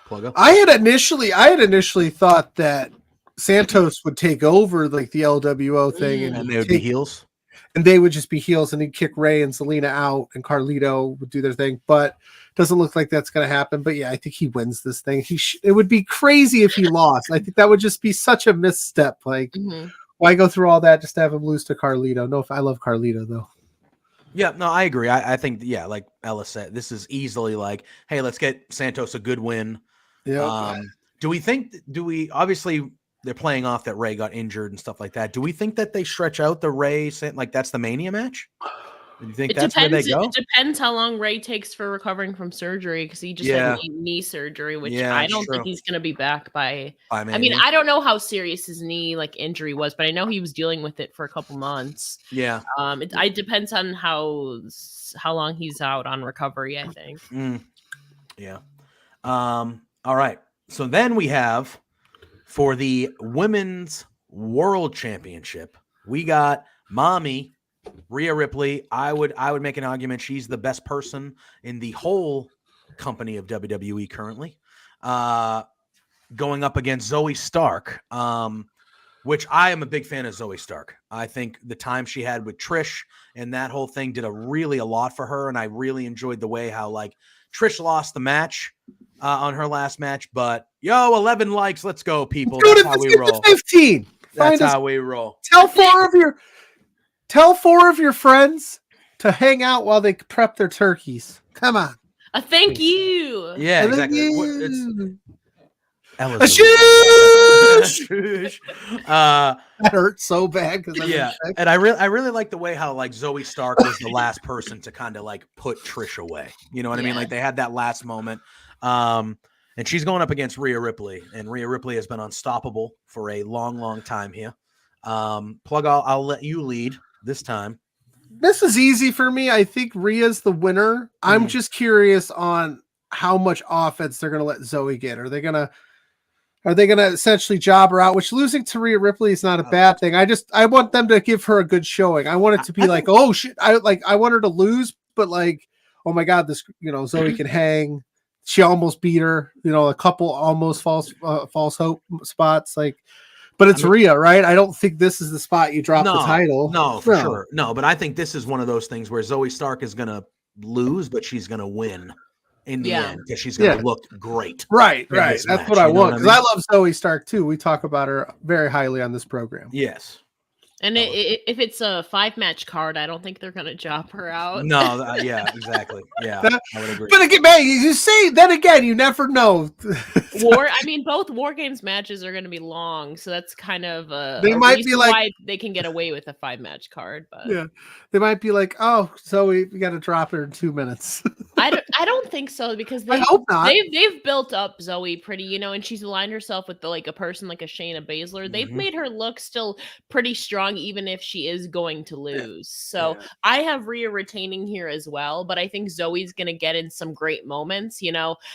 Plug up. I had initially thought that Santos would take over like the LWO thing, and they would be heels, and they would just be heels, and he'd kick Ray and Selena out, and Carlito would do their thing. But doesn't look like that's going to happen. But yeah, I think he wins this thing. It would be crazy if he lost. I think that would just be such a misstep. Like, why go through all that just to have him lose to Carlito? No, I love Carlito though. Yeah, no, I agree. I think, like Ella said, this is easily like, hey, let's get Santos a good win. Yeah. Obviously they're playing off that Ray got injured and stuff like that. Do we think that they stretch out the Ray, like that's the Mania match? You think that's where they go? It depends how long Ray takes for recovering from surgery because he just had knee surgery, which I don't think he's going to be back by. I mean, I don't know how serious his knee injury was, but I know he was dealing with it for a couple months. Yeah. It depends on how long he's out on recovery, I think. Yeah. All right. So then we have for the Women's World Championship, we got Mommy Rhea Ripley. I would make an argument she's the best person in the whole company of WWE currently, going up against Zoe Stark, which I am a big fan of Zoe Stark. I think the time she had with Trish and that whole thing did a lot for her, and I really enjoyed the way how Trish lost the match on her last match, but 11 likes, let's go, people. That's how we roll. 15. That's how we roll. Tell four of your friends to hang out while they prep their turkeys. Come on. Thank you. Yeah, exactly. That hurts so bad because and I really like the way how Zoe Stark was the last person to kind of put Trish away. You know what I mean? They had that last moment. And she's going up against Rhea Ripley, and Rhea Ripley has been unstoppable for a long time here. Plug, I'll let you lead this time. This is easy for me. I think Rhea's the winner. I'm just curious on how much offense they're going to let Zoe get. Are they going to essentially job her out? Which losing to Rhea Ripley is not a bad thing. I want them to give her a good showing. I want it to be oh shit. I want her to lose, but oh my God, this Zoe can hang. She almost beat her. A couple almost false hope spots But it's Rhea, right? I don't think this is the spot you drop the title. No, for sure. No, but I think this is one of those things where Zoe Stark is going to lose, but she's going to win in the end because she's going to look great. Right. That's what I want because I love Zoe Stark too. We talk about her very highly on this program. Yes. And if it's a 5-match card, I don't think they're going to job her out. No, yeah, exactly. Yeah, I would agree. But again, man, you say then again, you never know. Both War Games matches are going to be long, so that's kind of they might be why they can get away with a 5-match card. But they might be oh, so we got to drop her in 2 minutes. I don't think so because I hope not. They've built up Zoe pretty, and she's aligned herself with a person like a Shayna Baszler. They've made her look still pretty strong, even if she is going to lose. So I have Rhea retaining here as well, but I think Zoe's going to get in some great moments.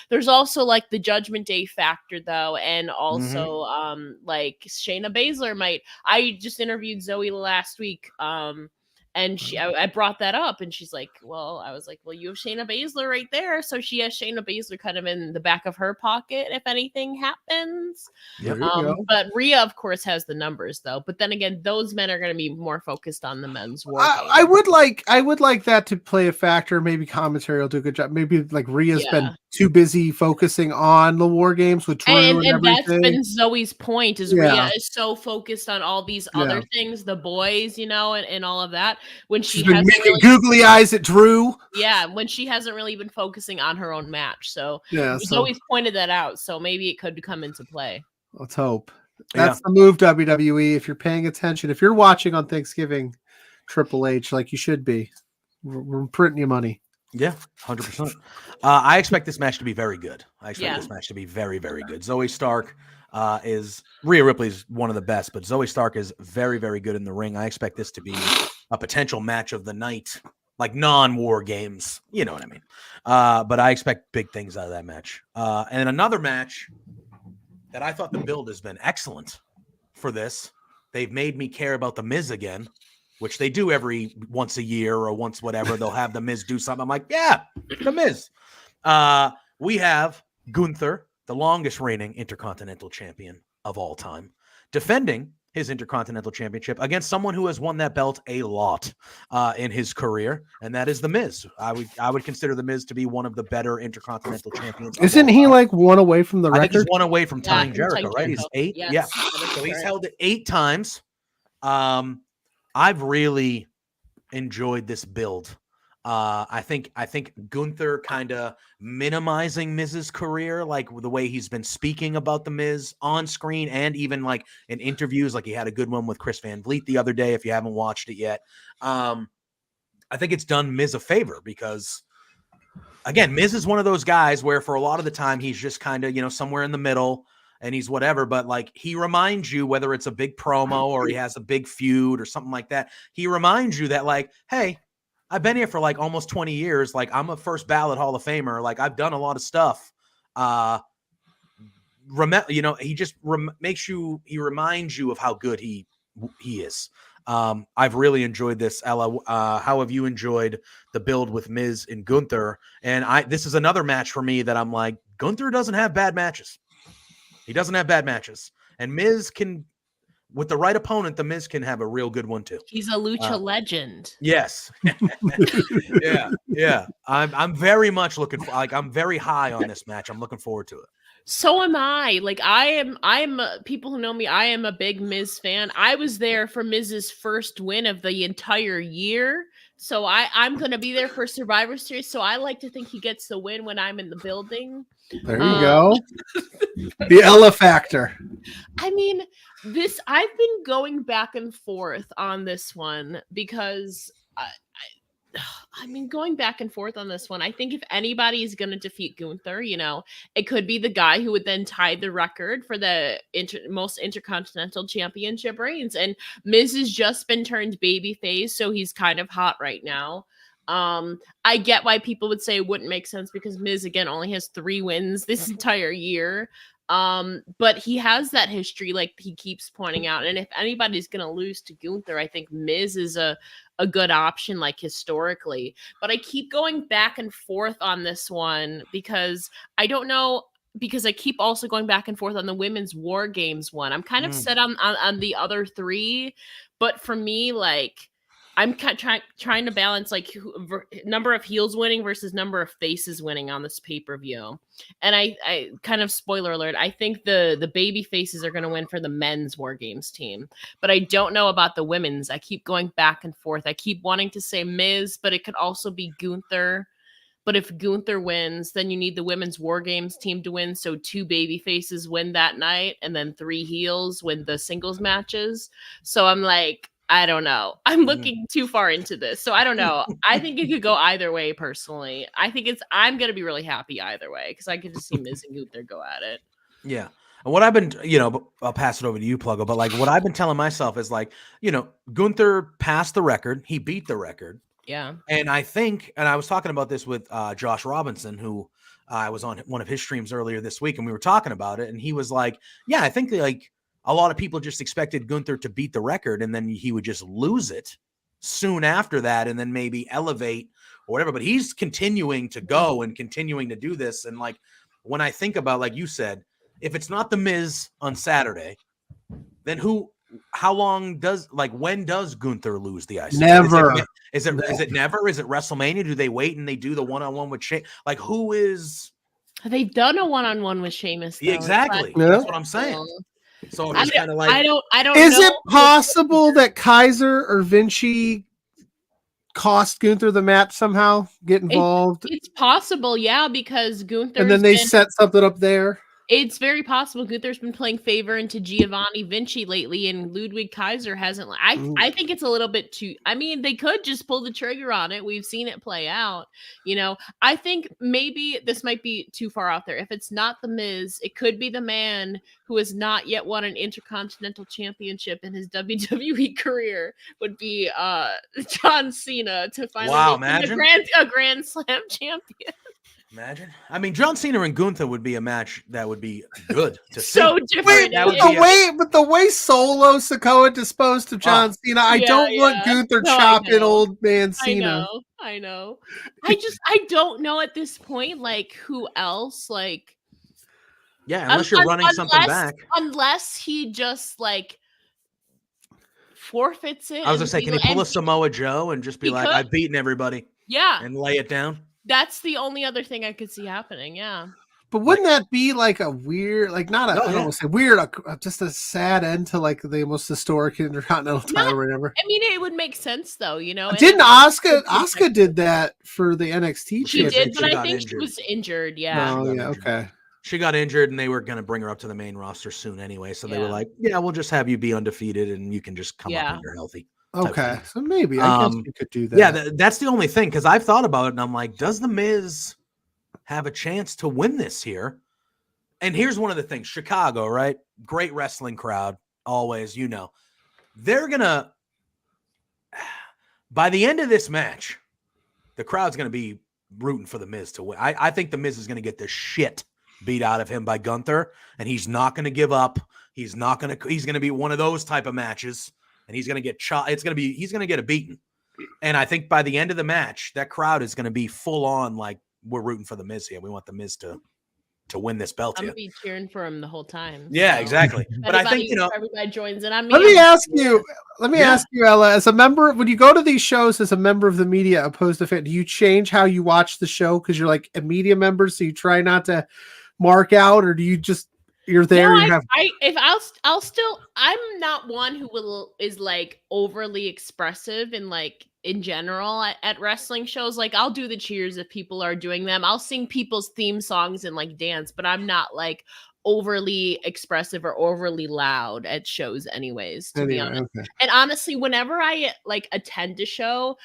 There's also the Judgment Day factor though, and also Shayna Baszler might. I just interviewed Zoe last week. And I brought that up, and she's like, "Well," I was like, "Well, you have Shayna Baszler right there, so she has Shayna Baszler kind of in the back of her pocket if anything happens." But Rhea, of course, has the numbers though. But then again, those men are going to be more focused on the men's war. I would like that to play a factor. Maybe commentary will do a good job. Maybe Rhea's been too busy focusing on the War Games with Drew and that's been Zoe's point. Is Rhea is so focused on all these other things, the boys, and all of that. When she's been making googly eyes at Drew. Yeah, when she hasn't really been focusing on her own match. So Zoe's pointed that out. So maybe it could come into play. Let's hope. That's the move, WWE. If you're paying attention, if you're watching on Thanksgiving, Triple H, like you should be, we're printing you money. Yeah, 100%. I expect this match to be very good. I expect this match to be very, very good. Zoe Stark Rhea Ripley's one of the best, but Zoe Stark is very, very good in the ring. I expect this to be a potential match of the night, non-War Games. You know what I mean? But I expect big things out of that match. And another match that I thought the build has been excellent for this. They've made me care about the Miz again, which they do every once a year or once whatever. They'll have the Miz do something. I'm like, yeah, the Miz. We have Gunther, the longest reigning Intercontinental Champion of all time, defending his Intercontinental Championship against someone who has won that belt a lot in his career, and that is the Miz. I would consider the Miz to be one of the better Intercontinental Champions. Isn't he one away from the record? I think he's one away from tying Jericho, right? He's 8. Yes. Yeah, so he's held it 8 times. I've really enjoyed this build. I think Gunther kind of minimizing Miz's career, the way he's been speaking about the Miz on screen and even in interviews. He had a good one with Chris Van Vliet the other day. If you haven't watched it yet, I think it's done Miz a favor because, again, Miz is one of those guys where for a lot of the time he's just kind of, you know, somewhere in the middle and he's whatever, but like he reminds you, whether it's a big promo or he has a big feud or something like that, he reminds you that like, hey, I've been here for like almost 20 years. Like I'm a first ballot Hall of Famer. Like I've done a lot of stuff. You know, he just he reminds you of how good he is. I've really enjoyed this. Ella, how have you enjoyed the build with Miz and Gunther? And this is another match for me that I'm like, Gunther doesn't have bad matches. He doesn't have bad matches. And Miz can, with the right opponent, the Miz can have a real good one too. He's a lucha legend. Yes. Yeah. I'm very much looking for, like, I'm very high on this match. I'm looking forward to it. So am I. Like I'm people who know me, I am a big Miz fan. I was there for Miz's first win of the entire year. So I'm going to be there for Survivor Series. So I like to think he gets the win when I'm in the building. There you go. The Ella factor. I mean, I've been going back and forth on this one because I mean, going back and forth on this one, I think if anybody is going to defeat Gunther, you know, it could be the guy who would then tie the record for the most Intercontinental Championship reigns. And Miz has just been turned babyface, so he's kind of hot right now. I get why people would say it wouldn't make sense because Miz, again, only has 3 wins this entire year. But he has that history, like he keeps pointing out. And if anybody's going to lose to Gunther, I think Miz is a good option, like historically. But I keep going back and forth on this one because I don't know, because I keep also going back and forth on the women's War Games one. I'm kind of set on the other 3, but for me, like, I'm trying to balance like number of heels winning versus number of faces winning on this pay-per-view. And I kind of, spoiler alert, I think the baby faces are going to win for the men's War Games team, but I don't know about the women's. I keep going back and forth. I keep wanting to say Miz, but it could also be Gunther. But if Gunther wins, then you need the women's War Games team to win. So 2 baby faces win that night, and then 3 heels win the singles matches. So I'm like, I don't know. I'm looking too far into this. So I don't know. I think it could go either way personally. I'm going to be really happy either way because I get to see Miz and Gunther go at it. Yeah. And what I've been, you know, I'll pass it over to you, Pluggo, but like what I've been telling myself is like, you know, Gunther passed the record. He beat the record. Yeah. And I think, and I was talking about this with Josh Robinson, who I was on one of his streams earlier this week, and we were talking about it. And he was like, yeah, I think like, a lot of people just expected Gunther to beat the record and then he would just lose it soon after that and then maybe elevate or whatever. But he's continuing to go and continuing to do this. And like when I think about, like you said, if it's not the Miz on Saturday, then when does Gunther lose the IC? Never. Is it never? Is it WrestleMania? Do they wait and they do the one-on-one with Sheamus? Like who is? They've done a one-on-one with Sheamus. Yeah, exactly. Yeah. That's what I'm saying. So it's kind of like I don't. Is it possible that Kaiser or Vinci cost Gunther the match somehow? Get involved? It's possible, yeah, because Gunther. And then they set something up there. It's very possible Gunther's been playing favor into Giovanni Vinci lately, and Ludwig Kaiser hasn't. I think it's a little bit too. I mean, they could just pull the trigger on it. We've seen it play out. You know, I think maybe this might be too far out there. If it's not the Miz, it could be the man who has not yet won an Intercontinental Championship in his WWE career. Would be John Cena to finally make a Grand Slam champion. Imagine. I mean, John Cena and Gunther would be a match that would be good to see. So different. But the way Solo Sikoa disposed of John Cena, I don't want Gunther chopping old man Cena. I know. I don't know at this point, like who else, like. Yeah, unless you're running something back. Unless he just like forfeits it. I was gonna say, can he pull a Samoa Joe and just be like, I've beaten everybody? Yeah. And lay it down? That's the only other thing I could see happening. Yeah. But wouldn't that be like a weird, like not a, I don't want to say weird, just a sad end to like the most historic Intercontinental title or whatever? I mean, it would make sense though, you know. Didn't Asuka did that for the NXT? She did, but I think she was injured. Yeah. Oh, yeah. Okay. She got injured and they were going to bring her up to the main roster soon anyway. So they were like, yeah, we'll just have you be undefeated and you can just come up when you're healthy. Okay, so maybe I guess we could do that. Yeah, that's the only thing, because I've thought about it and I'm like, does the Miz have a chance to win this here? And here's one of the things: Chicago, right? Great wrestling crowd, always. They're gonna, by the end of this match, the crowd's gonna be rooting for the Miz to win. I think the Miz is gonna get the shit beat out of him by Gunther, and he's not gonna give up. He's gonna be one of those type of matches. And he's going to get he's going to get a beating. And I think by the end of the match, that crowd is going to be full on like, we're rooting for the Miz here. We want the Miz to win this belt. I'm going to be cheering for him the whole time. Yeah, exactly. But I think, everybody joins in on me. Let me ask you, Ella, as a member, when you go to these shows as a member of the media opposed to fan, do you change how you watch the show? Because you're like a media member, so you try not to mark out, or do you just, you're there? No, I'm not one who is like overly expressive and like in general at wrestling shows. Like I'll do the cheers if people are doing them. I'll sing people's theme songs and like dance, but I'm not like overly expressive or overly loud at shows anyways, to be honest. Okay. And honestly, whenever I like attend a show,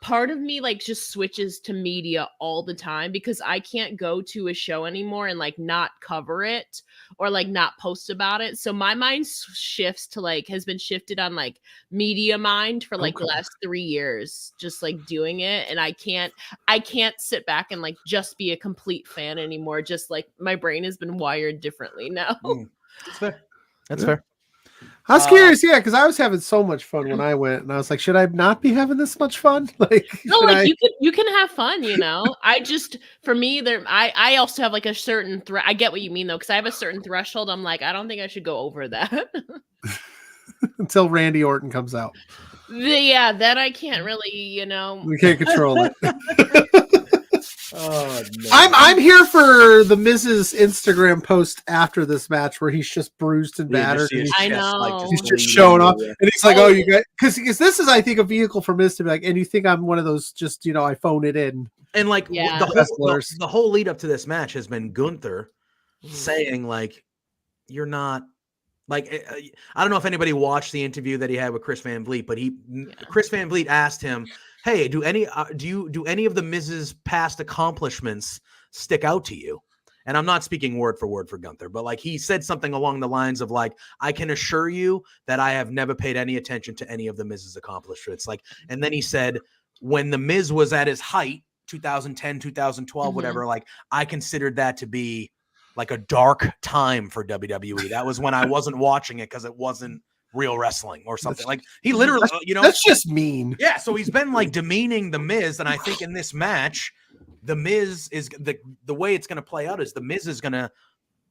part of me like just switches to media all the time, because I can't go to a show anymore and like not cover it or like not post about it. So my mind shifts to like, has been shifted on like media mind for like the last 3 years, just like doing it. And I can't sit back and like just be a complete fan anymore. Just like my brain has been wired differently now. That's fair. That's fair. I was curious, because I was having so much fun when I went, and I was like, should I not be having this much fun? Like, no, like you can have fun, I just, for me, I also have like a certain I get what you mean though, because I have a certain threshold. I'm like, I don't think I should go over that until Randy Orton comes out. Yeah, then I can't really, we can't control it. Oh, no. I'm here for the Miz's Instagram post after this match where he's just bruised and battered. And I know. Like, he's just showing off. And he's like, oh, you guys, because this is, I think, a vehicle for Miz to be like, and you think I'm one of those just, I phone it in. And like the whole lead up to this match has been Gunther saying like, you're not, like, I don't know if anybody watched the interview that he had with Chris Van Vliet, but Chris Van Vliet asked him, hey, do any of the Miz's past accomplishments stick out to you? And I'm not speaking word for word for Gunther, but like he said something along the lines of like, I can assure you that I have never paid any attention to any of the Miz's accomplishments. Like, and then he said, when the Miz was at his height, 2010, 2012, whatever, like I considered that to be like a dark time for WWE. That was when I wasn't watching it because it wasn't real wrestling or something. Like he literally, that's just mean. Yeah. So he's been like demeaning the Miz. And I think in this match, the Miz is the way it's going to play out is the Miz is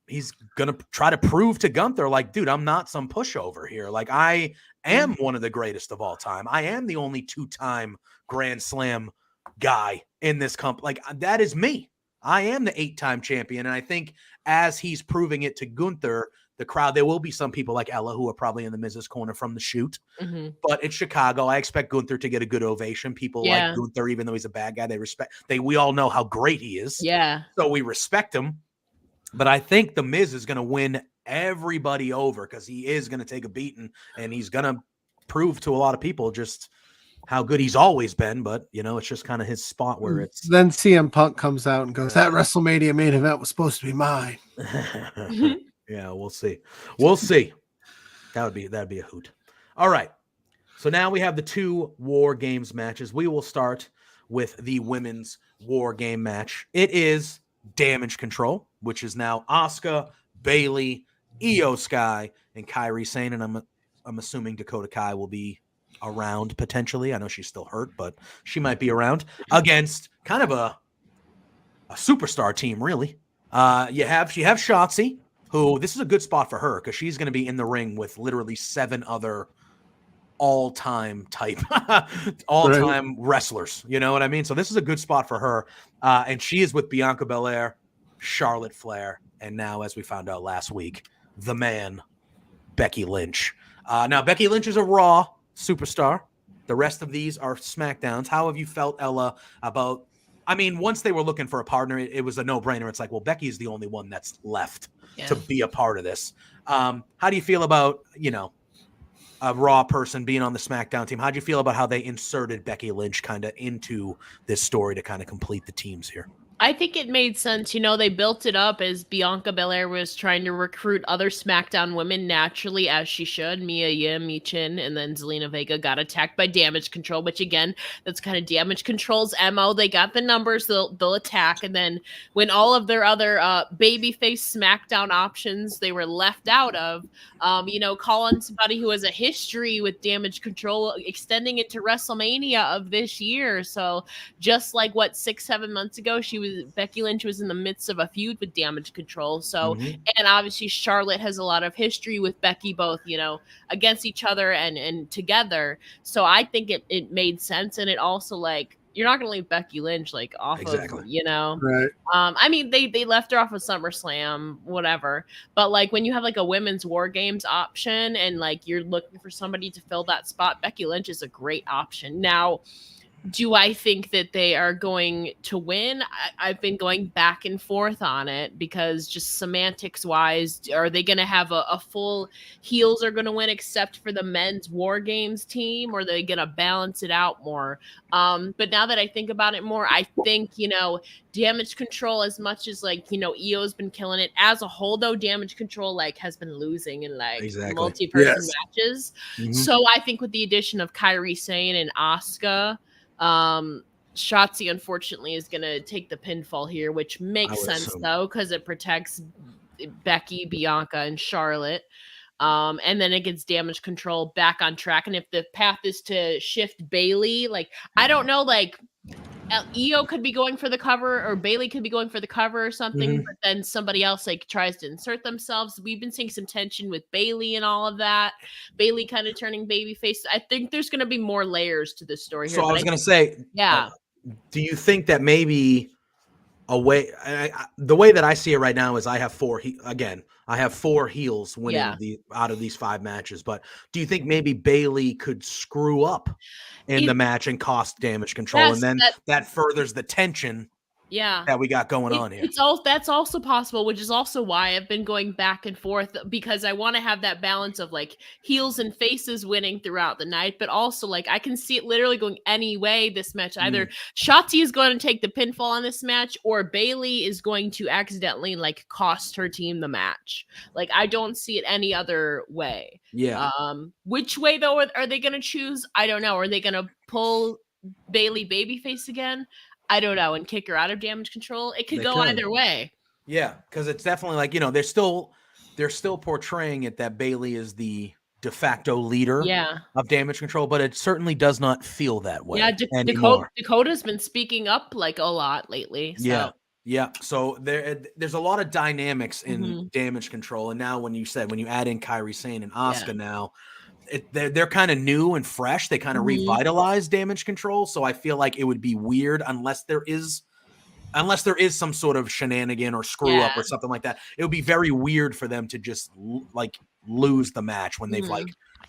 he's going to try to prove to Gunther, like, dude, I'm not some pushover here. Like I am one of the greatest of all time. I am the only 2-time Grand Slam guy in this like that is me. I am the 8-time champion. And I think as he's proving it to Gunther, the crowd, there will be some people like Ella who are probably in the Miz's corner from the shoot. But it's Chicago. I expect Gunther to get a good ovation. People like Gunther, even though he's a bad guy, we all know how great he is. Yeah. So we respect him. But I think the Miz is going to win everybody over because he is going to take a beating and he's going to prove to a lot of people just how good he's always been, but it's just kind of his spot where it's. Then CM Punk comes out and goes, "That WrestleMania main event was supposed to be mine." Yeah, we'll see. We'll see. That'd be a hoot. All right. So now we have the 2 War Games matches. We will start with the women's War Game match. It is Damage Control, which is now Asuka, Bayley, Io Sky, and Kairi Sane, and I'm assuming Dakota Kai will be around potentially. I know she's still hurt, but she might be around against kind of a superstar team, really. You have Shotzi, who this is a good spot for her because she's going to be in the ring with literally 7 other all-time wrestlers. You know what I mean? So this is a good spot for her. And she is with Bianca Belair, Charlotte Flair, and now, as we found out last week, the man, Becky Lynch. Now, Becky Lynch is a Raw superstar. The rest of these are SmackDowns. How have you felt, Ella, about, once they were looking for a partner, it was a no-brainer. It's like, well, Becky is the only one that's left to be a part of this. How do you feel about, a Raw person being on the SmackDown team. How'd you feel about how they inserted Becky Lynch kind of into this story to kind of complete the teams here? I think it made sense. They built it up as Bianca Belair was trying to recruit other SmackDown women naturally, as she should. Mia Yim, Michin, and then Zelina Vega got attacked by Damage Control, which again, that's kind of Damage Control's MO. They got the numbers, they'll attack. And then when all of their other babyface SmackDown options they were left out of, calling somebody who has a history with Damage Control extending into WrestleMania of this year. So just like 6-7 months ago, Becky Lynch was in the midst of a feud with Damage Control. So, and obviously Charlotte has a lot of history with Becky, both, against each other and together. So I think it made sense. And it also you're not going to leave Becky Lynch off of, Right. I mean, they left her off of SummerSlam, whatever. But when you have a women's War Games option and you're looking for somebody to fill that spot, Becky Lynch is a great option. Now, do I think that they are going to win? I've been going back and forth on it because just semantics wise, are they going to have a full heels are going to win except for the men's War Games team, or are they going to balance it out more? But now that I think about it more, I think, Damage Control, as much as Io's been killing it as a whole, though, Damage Control has been losing in multi-person matches. So I think with the addition of Kairi Sane and Asuka, Shotzi unfortunately is going to take the pinfall here, which makes sense though, because it protects Becky, Bianca, and Charlotte. And then it gets Damage Control back on track. And if the path is to shift Bayley, I don't know, Io could be going for the cover, or Bayley could be going for the cover or something, but then somebody else tries to insert themselves. We've been seeing some tension with Bayley and all of that. Bayley kind of turning babyface. I think there's going to be more layers to this story here. So I was going to say, do you think that maybe the way that I see it right now is I have four heels winning out of these 5 matches. But do you think maybe Bayley could screw up in the match and cost Damage Control, and then that furthers the tension that we got going on here? That's also possible, which is also why I've been going back and forth, because I want to have that balance of heels and faces winning throughout the night, but also I can see it literally going any way this match. Either Shotzi is going to take the pinfall on this match, or Bayley is going to accidentally cost her team the match. I don't see it any other way. Yeah. Which way though are they going to choose? I don't know. Are they going to pull Bayley babyface again? I don't know, and kick her out of Damage Control. It could go either way. Yeah, because it's definitely they're still portraying it that Bayley is the de facto leader of Damage Control, but it certainly does not feel that way. Yeah, Dakota's been speaking up a lot lately. So. Yeah. So there's a lot of dynamics in Damage Control, and now when you add in Kairi Sane and Asuka now. They're kind of new and fresh. They kind of revitalized Damage Control, so I feel like it would be weird unless there is some sort of shenanigan or screw up or something like that. It would be very weird for them to just lose the match when they've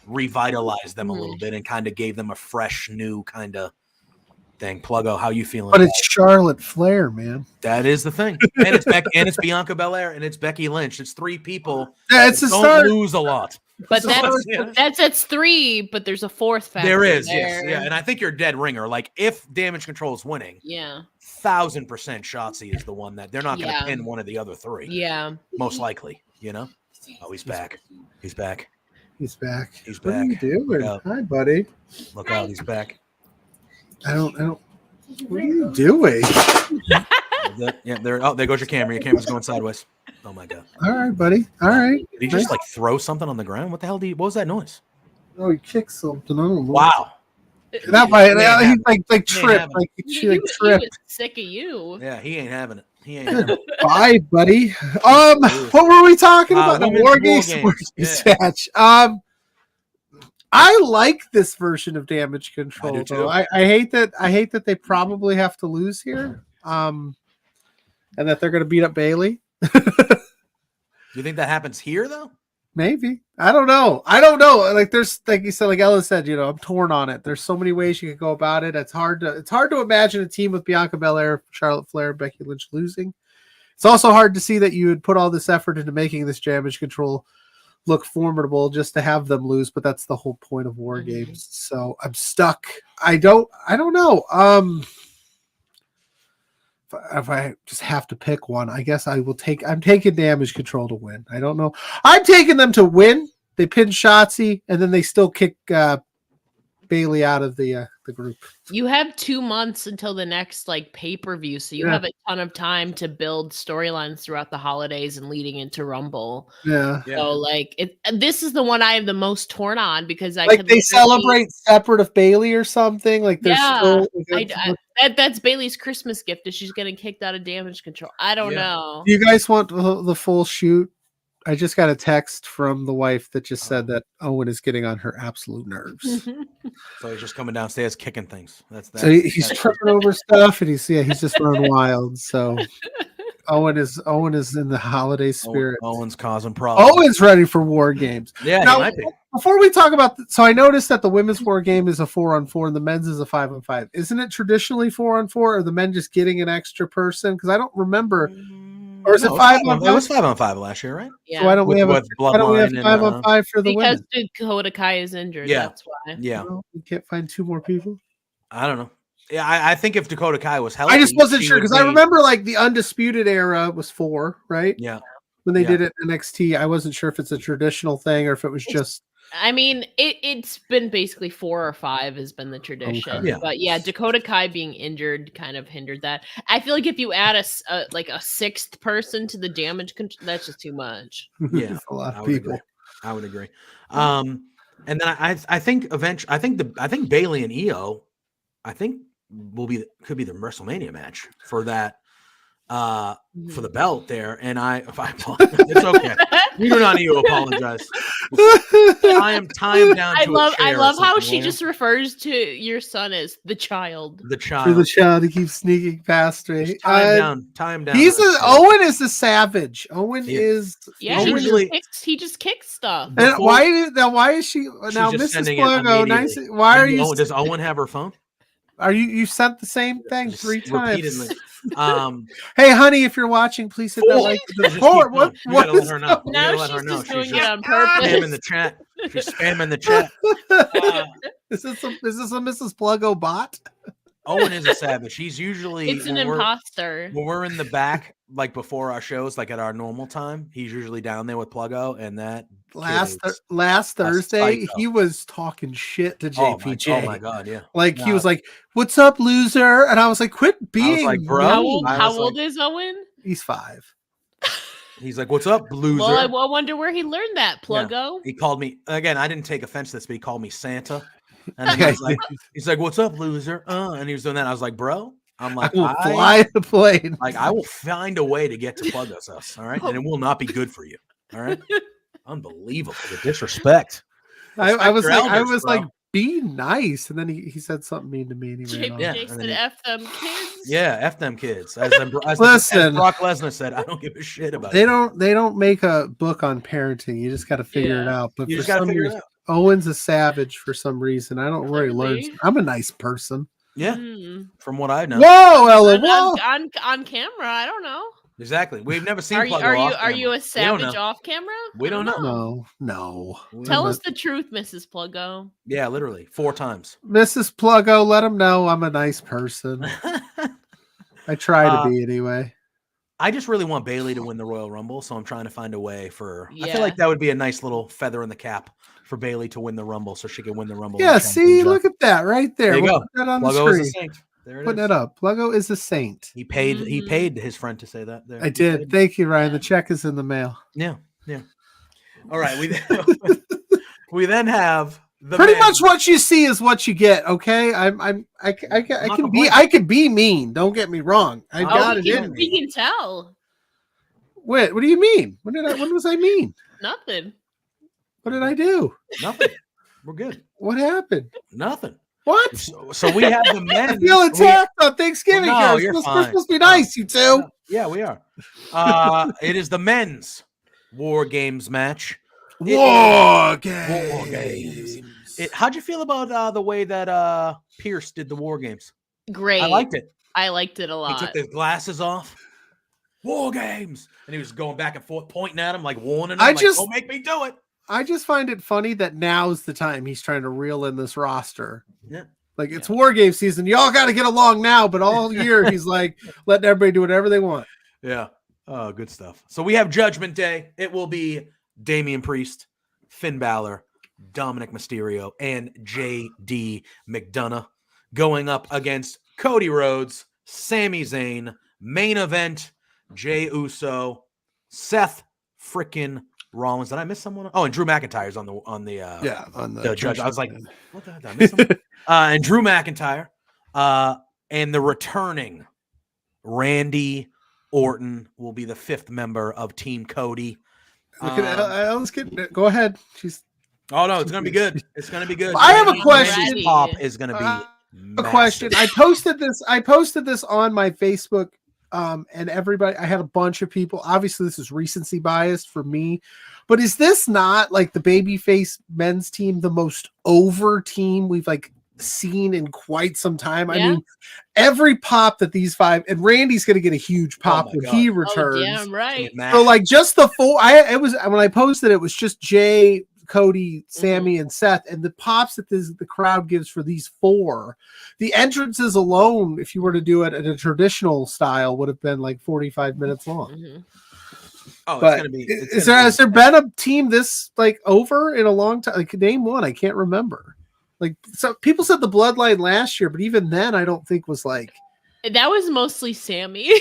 revitalized them a little bit and kind of gave them a fresh new kind of thing. Pluggo, how you feeling? But it's Charlotte Flair, man. That is the thing, and it's Bianca Belair and it's Becky Lynch. It's 3 people. Yeah, it's don't lose a lot. But that's 3, but there's a 4th factor. There is, yes. Yeah, and I think you're dead ringer. If Damage Control is winning, 1000% Shotzi is the one that they're not going to pin one of the other 3. Yeah. Most likely, Oh, he's back. He's back. He's back. He's what back. Are you doing? Hi, buddy. Look out, he's back. I don't. What are you doing? There goes your camera. Your camera's going sideways. Oh my god! All right, buddy. All right. Did he just throw something on the ground? What the hell? What was that noise? Oh, he kicked something. I don't know. Wow. That might. He tripped. He was sick of you. Yeah, he ain't having it. He ain't having it. Bye, buddy. What were we talking about? The War Games match. I like this version of Damage Control. I do too. I hate that they probably have to lose here. And that they're going to beat up Bayley. Do you think that happens here though? Maybe. I don't know. There's you said, Ella said, I'm torn on it. There's so many ways you could go about it. It's hard to imagine a team with Bianca Belair, Charlotte Flair, Becky Lynch losing. It's also hard to see that you would put all this effort into making this Damage Control look formidable just to have them lose, but that's the whole point of war games. So I'm stuck. I don't know. If I just have to pick one, I guess I'm taking Damage Control to win. I don't know. I'm taking them to win. They pin Shotzi, and then they still kick Bailey out of the group. You have 2 months until the next like pay-per-view, so you have a ton of time to build storylines throughout the holidays and leading into Rumble. Yeah. So like this is the one I have the most torn on because I like they celebrate separate of Bailey or something. Like there's still that's Bailey's Christmas gift is she's getting kicked out of Damage Control. I don't know. Do you guys want the full shoot? I just got a text from the wife that just said that Owen is getting on her absolute nerves. So he's just coming downstairs kicking things. That's so he's tripping over stuff, and he's just running wild. So Owen is in the holiday spirit. Owen's causing problems. Owen's ready for war games. Yeah, now, he might be. Before we talk about, so I noticed that the women's war game is a 4-on-4 and the men's is a 5-on-5. Isn't it traditionally 4-on-4? Or are the men just getting an extra person? Because I don't remember. Or is it 5-on-5? It was 5-on-5 last year, right? Yeah. So why don't we have 5-on-5 for the because women? Dakota Kai is injured. Yeah. That's why. Yeah. We can't find 2 more people. I don't know. Yeah, I think if Dakota Kai was healthy, I just wasn't sure because I remember like the Undisputed era was 4, right? Yeah. When they did it in NXT, I wasn't sure if it's a traditional thing or if it was just. I mean, it's been basically 4 or 5 has been the tradition. Okay. Yeah. But yeah, Dakota Kai being injured kind of hindered that. I feel like if you add a 6th person to the Damage Control, that's just too much. Yeah, a lot of people. I would agree. And then I think eventually, I think Bailey and Io, I think could be the WrestleMania match for that. For the belt there, and it's okay. We do not need to apologize. I am time down. I love how she just refers to your son as the child. The child. For the child, he keeps sneaking past me. Time down. Owen is a savage. Owen is. Yeah, usually he just kicks stuff. And why is she now, Mrs. Pluggo? Nice. Why are you? Does Owen have her phone? Are you sent the same thing 3 times? Repeatedly. Hey, honey, if you're watching, please hit that like. What? You gotta let her know. Now she's just doing it on purpose. Spamming the chat. She's spamming the chat. Is this a Mrs. Pluggo bot? Owen is a savage. He's usually it's an imposter. When we're in the back, like before our shows, like at our normal time, he's usually down there with Pluggo, and that last Thursday he was talking shit to JPJ. Oh my god, yeah. Like he was like, "What's up, loser?" And I was like, "Quit being like, bro." How old is Owen? He's 5. He's like, "What's up, loser?" Well, I wonder where he learned that, Pluggo. Yeah. He called me again. I didn't take offense to this, but he called me Santa, and he's like, "What's up, loser?" And he was doing that. I was like, "Bro." I'm like, I will fly the plane. Like, I will find a way to get to Pluggo's house. All right. And it will not be good for you. All right. Unbelievable. The disrespect. I was like, be nice. And then he said something mean to me. And he Jake said, F them kids. Yeah. F them kids. As Brock Lesnar said, I don't give a shit about it. They don't make a book on parenting. You just got to figure it out. But you just got to figure it out. Owen's a savage for some reason. I don't really learn. I'm a nice person. Yeah, from what I know. Whoa, Ella! Whoa. On camera, I don't know. Exactly. We've never seen. Are you a savage off camera? We don't know. No. Tell us the truth, Mrs. Pluggo. Yeah, literally 4 times. Mrs. Pluggo, let him know I'm a nice person. I try to be anyway. I just really want Bailey to win the Royal Rumble, so I'm trying to find a way for. I feel like that would be a nice little feather in the cap for Bailey to win the Rumble, so she can win the Rumble. Yeah, see, look at that right there. There you go. Put that on Pluggo the screen. is a saint. There it Putting it up. Pluggo is a saint. He paid his friend to say that. There. I did. Thank you, Ryan. The check is in the mail. Yeah. All right. We then have pretty much what you see is what you get. Okay, I can be mean. Don't get me wrong. I got it in me. We can tell. Wait, what do you mean? When was I mean? Nothing. What did I do? Nothing. We're good. What happened? Nothing. What? So we have the men. I feel attacked on Thanksgiving. No, you're fine. We're supposed to be nice, you two. Yeah, we are. It is the men's War Games match. War Games. How'd you feel about the way that Pierce did the War Games? Great. I liked it. I liked it a lot. He took his glasses off. War Games, and he was going back and forth, pointing at him, like warning him. Don't make me do it. I just find it funny that now's the time he's trying to reel in this roster. Yeah. Like it's war game season. Y'all got to get along now, but all year he's like letting everybody do whatever they want. Yeah. Oh, good stuff. So we have Judgment Day. It will be Damian Priest, Finn Balor, Dominic Mysterio, and J.D. McDonough going up against Cody Rhodes, Sami Zayn, main event, Jey Uso, Seth frickin' Rollins. Did I miss someone? Oh, and Drew McIntyre's on the judge. I was like, what the hell? Did I miss someone? And Drew McIntyre, and the returning Randy Orton will be the 5th member of Team Cody. Go ahead. Oh no, it's gonna be good. It's gonna be good. I have a question. Pop is gonna be a question. I posted this on my Facebook, and everybody. I had a bunch of people. Obviously, this is recency biased for me, but is this not like the babyface men's team the most over team we've like seen in quite some time? I mean, every pop that these 5 and Randy's gonna get a huge pop when he returns. Damn right. So like just the 4. It was when I posted it was just Jay, Cody, Sammy, and Seth, and the pops that the crowd gives for these 4, the entrances alone, if you were to do it in a traditional style, would have been like 45 minutes long. Mm-hmm. Oh, but has there been a team this like over in a long time? Like name one, I can't remember. Like so, people said the Bloodline last year, but even then, I don't think was like that was mostly Sammy.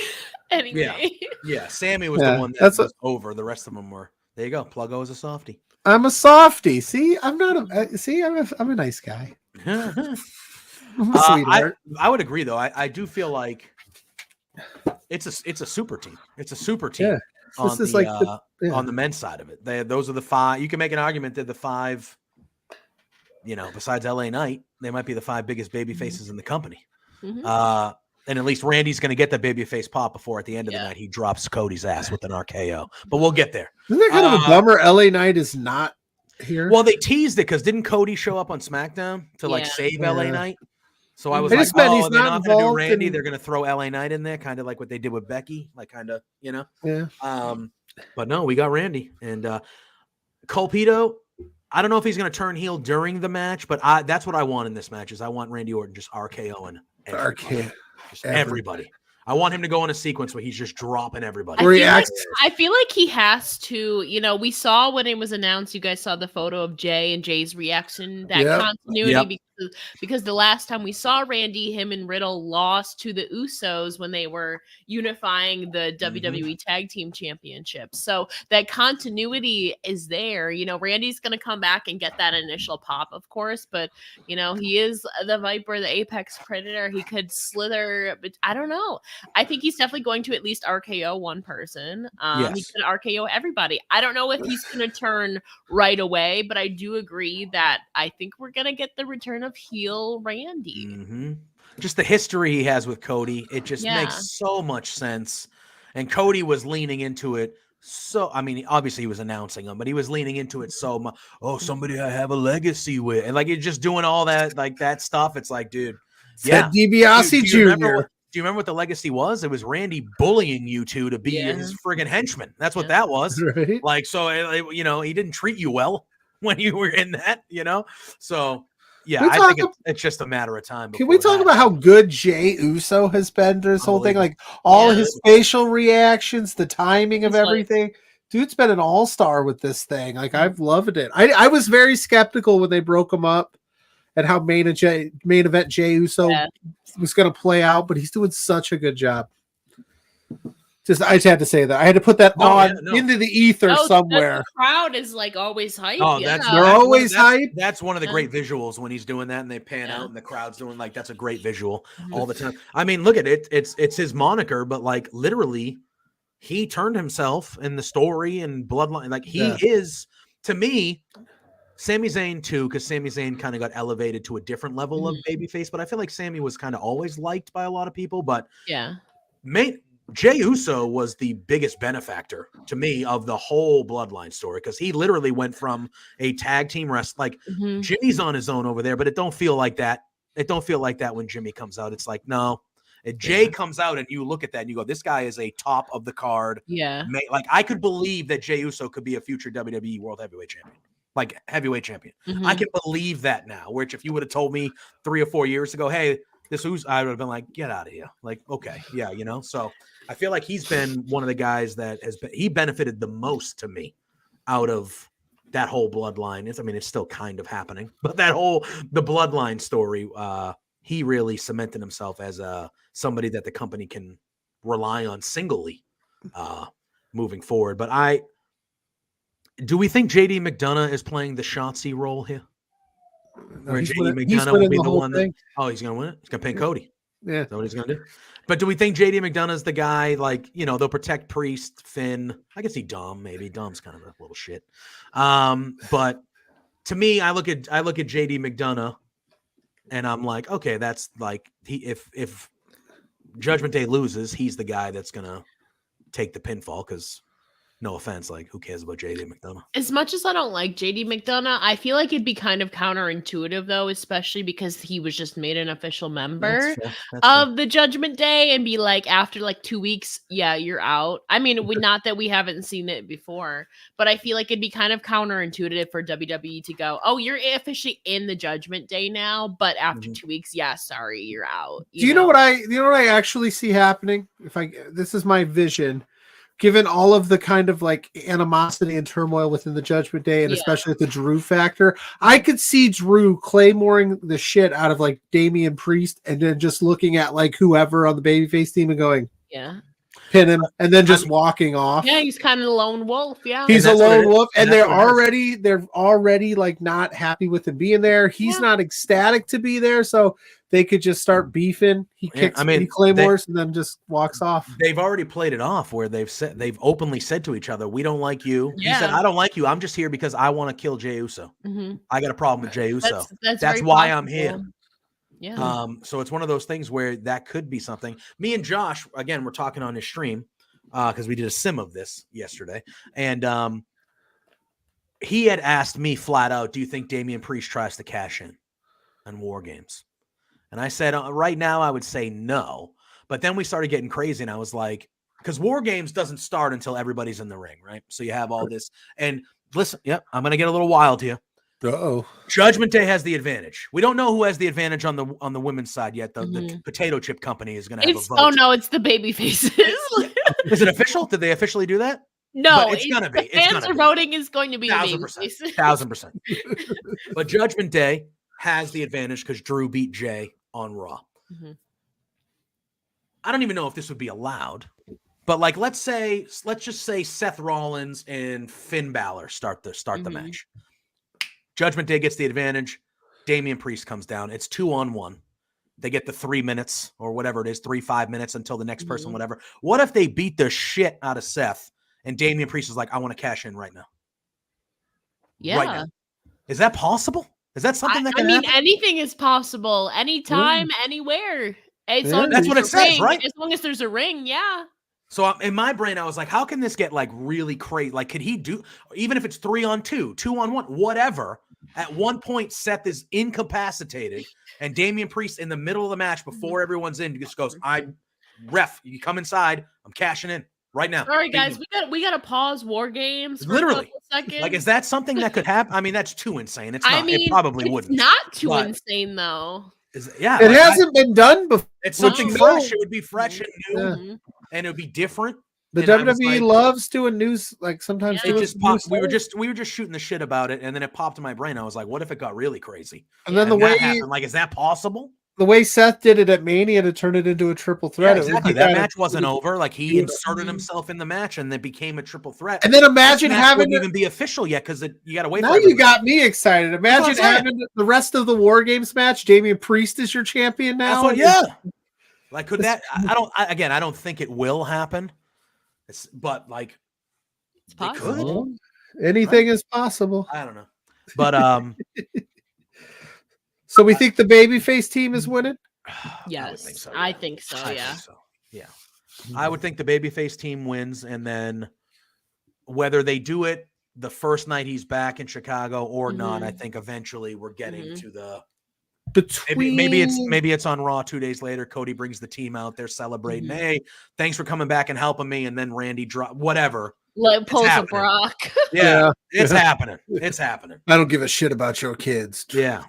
Anyway, yeah, Sammy was the one that was over. The rest of them were. There you go. Pluggo is a softie. I'm a softie. See, I'm not a. See, I'm a nice guy. I'm a sweetheart. I would agree, though. I do feel like it's a super team. It's a super team. Yeah. On the men's side of it. Those are the 5. You can make an argument that the 5. Besides LA Knight, they might be the 5 biggest baby faces in the company. Mm-hmm. And at least Randy's going to get the babyface pop before at the end of the night he drops Cody's ass with an RKO. But we'll get there. Isn't that kind of a bummer? LA Knight is not here. Well, they teased it because didn't Cody show up on SmackDown to save LA Knight? So I was like, they're not going to do Randy. They're going to throw LA Knight in there, kind of like what they did with Becky, like kind of, Yeah. But no, we got Randy and Colpito. I don't know if he's going to turn heel during the match, but that's what I want in this match. Is I want Randy Orton just RKOing everybody. I want him to go in a sequence where he's just dropping everybody. I feel like he has to, we saw when it was announced, you guys saw the photo of Jay and Jay's reaction, that continuity, because the last time we saw Randy, him and Riddle lost to the Usos when they were unifying the WWE Tag Team Championship. So that continuity is there. Randy's going to come back and get that initial pop, of course, but, he is the Viper, the Apex Predator. He could slither, but I don't know. I think he's definitely going to at least RKO one person. He could RKO everybody. I don't know if he's going to turn right away, but I do agree that I think we're going to get the return of heel Randy. Mm-hmm. Just the history he has with Cody. It just makes so much sense. And Cody was leaning into it. So, I mean, obviously he was announcing them, but he was leaning into it so much. Oh, somebody I have a legacy with. And like, he's just doing all that, like that stuff. It's like, dude. Ted DiBiase Jr. Do you remember what the legacy was? It was Randy bullying you two to be his friggin' henchman. That's what that was. Right. Like, so, he didn't treat you well when you were in that, So, yeah, I think it's just a matter of time. Can we talk about how good Jey Uso has been to this whole thing? Like, all of his facial reactions, the timing of everything. Dude's been an all-star with this thing. Like, I've loved it. I was very skeptical when they broke him up and how main event Jey Uso was going to play out, but he's doing such a good job. I just had to say that. I had to put that into the ether somewhere. The crowd is like always hype. Oh, they're always hype. That's one of the great visuals when he's doing that and they pan out and the crowd's doing that's a great visual all the time. I mean, look at it. It's his moniker, but like literally he turned himself in the story and Bloodline. Like he is, to me, Sami Zayn too, because Sami Zayn kind of got elevated to a different level of babyface, but I feel like Sami was kind of always liked by a lot of people. But Jey Uso was the biggest benefactor to me of the whole Bloodline story because he literally went from a tag team like Jimmy's on his own over there, but it don't feel like that. It don't feel like that when Jimmy comes out. It's like, no, if Jay comes out and you look at that and you go, this guy is a top of the card. Yeah. Like I could believe that Jey Uso could be a future WWE World Heavyweight Champion. like heavyweight champion. Mhm. I can believe that now. Which if you would have told me 3 or 4 years ago, hey, this who's, I would have been like, get out of here. Like, okay, yeah, you know. So I feel like he's been one of the guys that he benefited the most to me out of that whole bloodline. It's still kind of happening, but the bloodline story, he really cemented himself as somebody that the company can rely on singly moving forward. But do we think JD McDonough is playing the Shotzi role here? Where JD McDonough will be the one that, he's going to win it? He's going to pin Cody. Yeah. Is that what he's going to do? But do we think JD McDonough is the guy, like, they'll protect Priest, Finn? I can see Dom, maybe. Dom's kind of a little shit. But to me, I look at JD McDonough and I'm like, okay, that's like, if Judgment Day loses, he's the guy that's going to take the pinfall because, no offense, like, who cares about JD McDonough? As much as I don't like JD McDonough, I feel like it'd be kind of counterintuitive, though, especially because he was just made an official member of the Judgment Day and be like, after like 2 weeks, yeah, you're out. I mean, not that we haven't seen it before, but I feel like it'd be kind of counterintuitive for WWE to go, oh, you're officially in the Judgment Day now, but after 2 weeks, yeah, sorry, you're out. Do you know what I actually see happening? This is my vision. Given all of the kind of like animosity and turmoil within the Judgment Day, and especially with the Drew factor, I could see Drew claymoring the shit out of like Damian Priest and then just looking at like whoever on the babyface team and going, pin him, and then just walking off. Yeah, he's kind of the lone wolf. Yeah, he's a lone wolf, and they're already like not happy with him being there. He's not ecstatic to be there, so they could just start beefing. He kicks, he claymores, and then just walks off. They've already played it off where they've openly said to each other, "We don't like you." He said, "I don't like you. I'm just here because I want to kill Jey Uso. I got a problem with Jey Uso. That's why I'm here." Yeah. So it's one of those things where that could be something. Me and Josh, again, we're talking on his stream because we did a sim of this yesterday, and he had asked me flat out, "Do you think Damian Priest tries to cash in on War Games?" And I said, right now, I would say no. But then we started getting crazy, and I was like, because War Games doesn't start until everybody's in the ring, right? So you have all this, and listen, I'm going to get a little wild here. Uh-oh. Judgment Day has the advantage. We don't know who has the advantage on the women's side yet. The potato chip company is going to have a vote. Oh no, it's the baby faces. Is it official? Did they officially do that? No, but it's going to be. The fans are voting is going to be 1,000%. 1,000%. But Judgment Day has the advantage because Drew beat Jay on Raw. I don't even know if this would be allowed, but like let's just say Seth Rollins and Finn Balor start the match. Judgment Day gets the advantage. Damian Priest comes down. It's 2-on-1. They get the 3 minutes or whatever it is, 5 minutes until the next person, whatever. What if they beat the shit out of Seth and Damian Priest is like, I want to cash in right now? Yeah. Right now. Is that possible? Is that something that can happen? Anything is possible. Anytime, anywhere. That's what it says, right? As long as there's a ring, yeah. So in my brain, I was like, how can this get like really crazy? Like, could he do, even if it's 3-on-2, 2-on-1, whatever, at one point Seth is incapacitated and Damian Priest in the middle of the match before everyone's in just goes, ref, you come inside, I'm cashing in right now. Sorry guys, we gotta pause War Games for literally a seconds. Like, is that something that could happen? I mean, that's too insane. It's not. It probably wouldn't. It's not too insane though. It hasn't been done before. It's something fresh. It would be fresh and new, and it would be different. The WWE loves doing news. Like sometimes it just popped. We were just shooting the shit about it, and then it popped in my brain. I was like, "What if it got really crazy?" And then the way happened, like, is that possible? The way Seth did it at Mania to turn it into a triple threat. Yeah, exactly. That match wasn't over. Like he inserted himself in the match, and it became a triple threat. And then imagine having it even be official yet because you got to wait. Now you got me excited. Imagine having the rest of the War Games match. Damian Priest is your champion now. Like, could that? I don't think it will happen. But like, it's possible. Anything is possible. I don't know, but So we think the babyface team is winning? Yes, I think so. Yeah. I would think the babyface team wins, and then whether they do it the first night he's back in Chicago or not, I think eventually we're getting to the maybe it's on Raw 2 days later. Cody brings the team out, they're celebrating. Hey, thanks for coming back and helping me, and then Randy drop whatever. Like pose a Brock. Yeah, it's happening. It's happening. I don't give a shit about your kids. Yeah.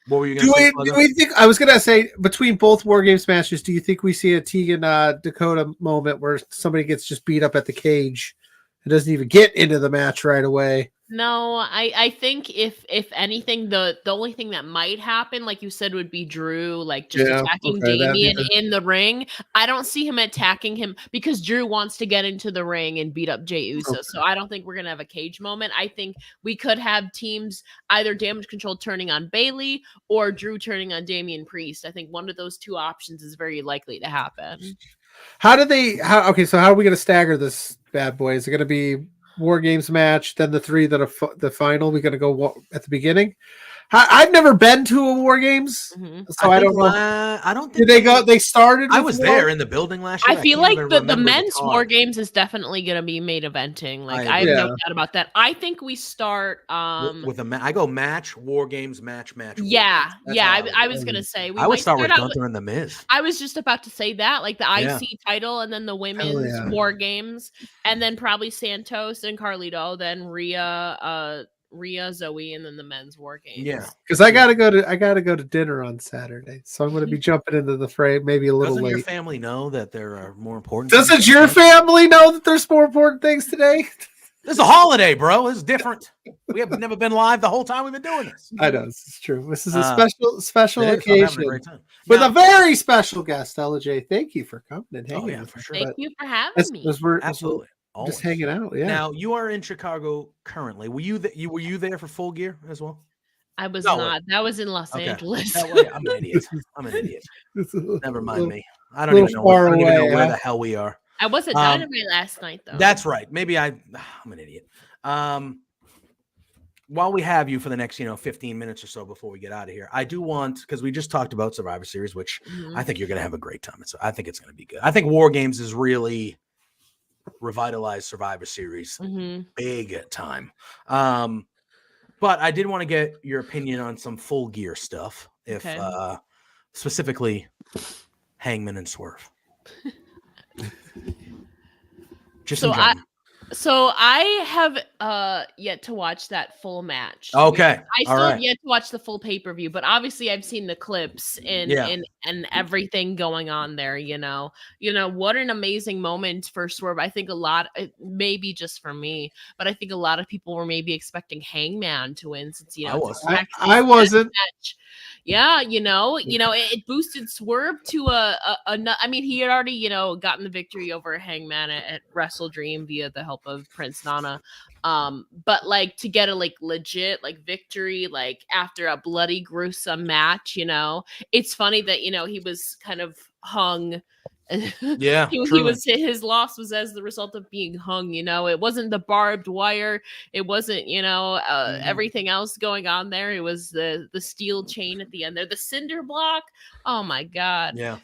What were you going to say? Do we think? I was going to say between both War Games matches, do you think we see a Tegan Dakota moment where somebody gets just beat up at the cage and doesn't even get into the match right away? No, I think if anything, the only thing that might happen, like you said, would be Drew just attacking Damian in the ring. I don't see him attacking him because Drew wants to get into the ring and beat up Jey Uso. Okay. So I don't think we're gonna have a cage moment. I think we could have teams either Damage Control turning on Bayley or Drew turning on Damian Priest. I think one of those two options is very likely to happen. Okay, so how are we gonna stagger this bad boy? Is it gonna be War Games match, then the three that are the final? We're gonna go at the beginning. I've never been to a War Games, so I don't know. I don't think they started. I was there in the building last year. I feel like the men's War Games is definitely going to be main eventing. I have no doubt about that. I think we start with I go match, War Games, match. Yeah, I was going to say I would start with Gunther and The Miz. I was just about to say that, like the IC title, and then the women's War Games, and then probably Santos and Carlito, then Rhea, Zoe, and then the men's War Games. Yeah, because I gotta go to dinner on Saturday, so I'm going to be jumping into the fray maybe a little late. Doesn't your family know that there are more important? Doesn't your family know that there's more important things today? This is a holiday, bro. This is different. We have never been live the whole time we've been doing this. I know, this is true. This is a special occasion with a very special guest, LJ. Thank you for coming and hanging out. For sure. Thank you for having me. Absolutely. Always. Just hanging out, yeah. Now you are in Chicago currently. Were you there for Full Gear as well? I was not. That was in Los Angeles. I'm an idiot. Never mind me. I don't even know where the hell we are. I wasn't Dynamite last night though. That's right. Maybe I'm an idiot. While we have you for the next 15 minutes or so before we get out of here, I do want, because we just talked about Survivor Series, which I think you're going to have a great time. I think it's going to be good. I think War Games is really revitalized Survivor Series big time. But I did want to get your opinion on some Full Gear stuff, if specifically Hangman and Swerve. So I have yet to watch that full match. Okay. I still have yet to watch the full pay-per-view, but obviously I've seen the clips and everything going on there, what an amazing moment for Swerve. I think maybe just for me, but I think a lot of people were maybe expecting Hangman to win since, I wasn't. Yeah, it boosted Swerve to I mean, he had already, gotten the victory over Hangman at Wrestle Dream via the help of Prince Nana. But to get a legit victory after a bloody gruesome match, it's funny that he was kind of hung. Yeah, his loss was as the result of being hung. It wasn't the barbed wire, it wasn't everything else going on there. It was the steel chain at the end there, the cinder block. Oh my god. Yeah.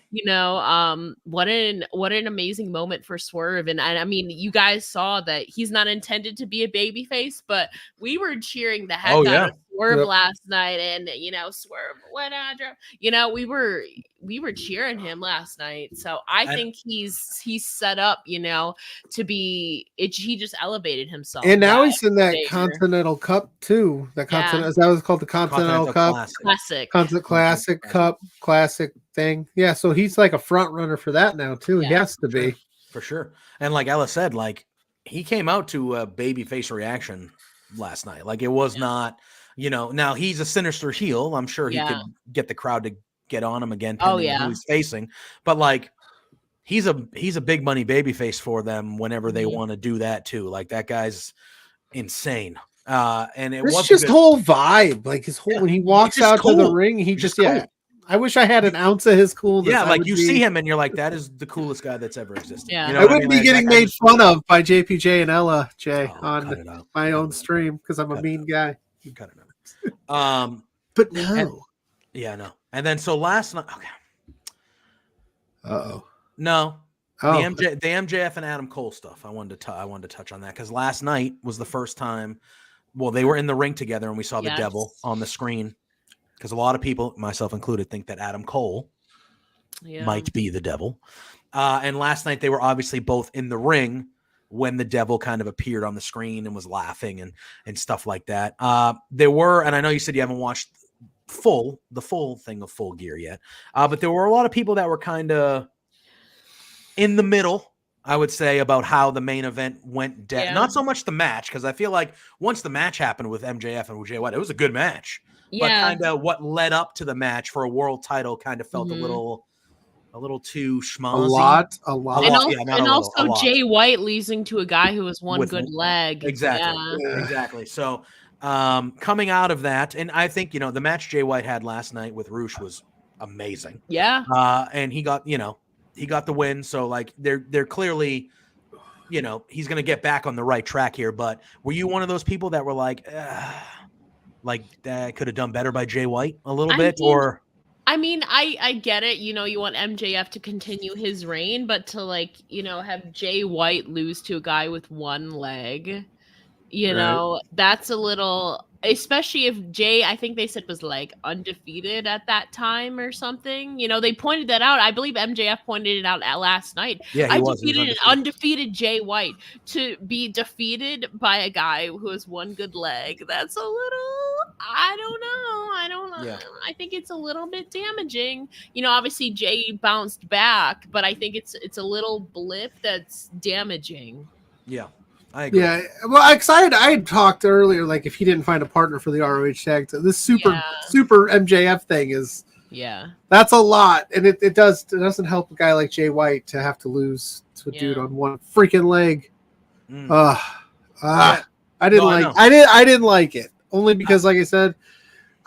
What an amazing moment for Swerve. And I mean, you guys saw that he's not intended to be a babyface, but we were cheering the heck out of Swerve last night, and Swerve went out. We were cheering him last night. So I think he's set up, to be it. He just elevated himself. And now he's in that Continental Cup too. Is that what's called, the Continental Cup? Classic. Classic Cup, classic thing. Yeah, so he's like a front runner for that now too. Yeah, he has to be. For sure. And like Ella said, he came out to a babyface reaction last night. It was not, now he's a sinister heel. I'm sure he could get the crowd to get on him again. Who he's facing, but he's a big money babyface for them whenever they want to do that too. That guy's insane. And it was just whole vibe, his whole when he walks out to the ring, he just cool. I wish I had an ounce of his coolness. Yeah, you see him and you're like, that is the coolest guy that's ever existed. Yeah. I wouldn't be getting made fun of by JPJ and Ella on my own stream because I'm a mean guy. You cut it out. But no. No. And then so last night, okay. Uh-oh. No. The MJF and Adam Cole stuff. I wanted to touch on that because last night was the first time. Well, they were in the ring together, and we saw the devil on the screen. Because a lot of people, myself included, think that Adam Cole might be the devil. And last night they were obviously both in the ring when the devil kind of appeared on the screen and was laughing and stuff like that. There were, and I know you said you haven't watched the full thing of Full Gear yet, but there were a lot of people that were kind of in the middle, I would say, about how the main event went down. Not so much the match, because I feel like once the match happened with MJF and Jay White, it was a good match. But kind of what led up to the match for a world title kind of felt a little too schmozzy. A lot. And also Jay White losing to a guy who was one good leg. Exactly. So coming out of that, and I think, the match Jay White had last night with Roosh was amazing. Yeah. And he got the win. So like they're clearly, he's going to get back on the right track here. But were you one of those people that were like that could have done better by Jay White a little bit? Or I get it. You want MJF to continue his reign, but to have Jay White lose to a guy with one leg, that's a little, especially if Jay, I think they said was undefeated at that time or something. They pointed that out. I believe MJF pointed it out last night. Yeah, I defeated an undefeated Jay White. To be defeated by a guy who has one good leg, that's a little, I don't know. Yeah. I think it's a little bit damaging. Obviously Jay bounced back, but I think it's a little blip that's damaging. Yeah. I agree. Yeah, well, I had talked earlier, if he didn't find a partner for the ROH tag, this super MJF thing is, that's a lot, and it doesn't help a guy like Jay White to have to lose to a dude on one freaking leg. I didn't like it, only because, like I said,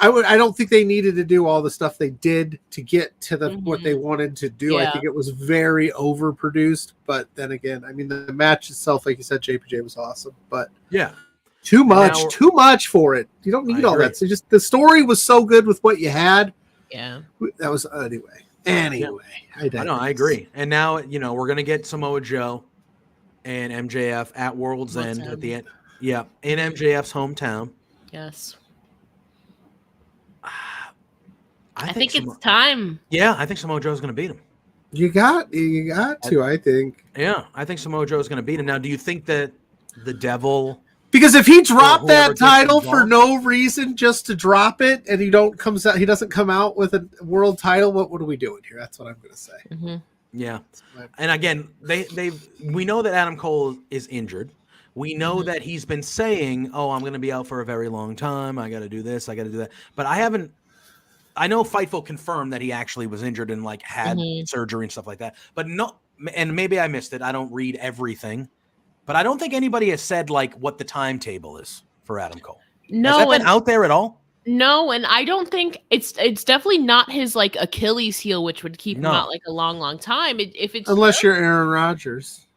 I don't think they needed to do all the stuff they did to get to what they wanted to do. I think it was very overproduced. But then again, the match itself, like you said, JPJ was awesome. But too much for it. You don't need all that. So just the story was so good with what you had. Yeah, that was anyway. I agree. And now we're gonna get Samoa Joe and MJF at World's End at the end. Yeah, in MJF's hometown. Yes. I think it's time. Yeah, I think Samoa Joe's going to beat him. You got to, I think. Yeah, I think Samoa Joe's going to beat him. Now, do you think that the devil... Because if he dropped that title for no reason, just to drop it, and he doesn't come out with a world title, what are we doing here? That's what I'm going to say. Mm-hmm. Yeah. And again, we know that Adam Cole is injured. We know that he's been saying, I'm going to be out for a very long time. I got to do this. I got to do that. But I know Fightful confirmed that he actually was injured and had surgery and stuff like that. But no, and maybe I missed it. I don't read everything. But I don't think anybody has said what the timetable is for Adam Cole. No, has that been out there at all? No, and I don't think it's definitely not his Achilles heel, which would keep him out a long, long time. If it's unless you're Aaron Rodgers.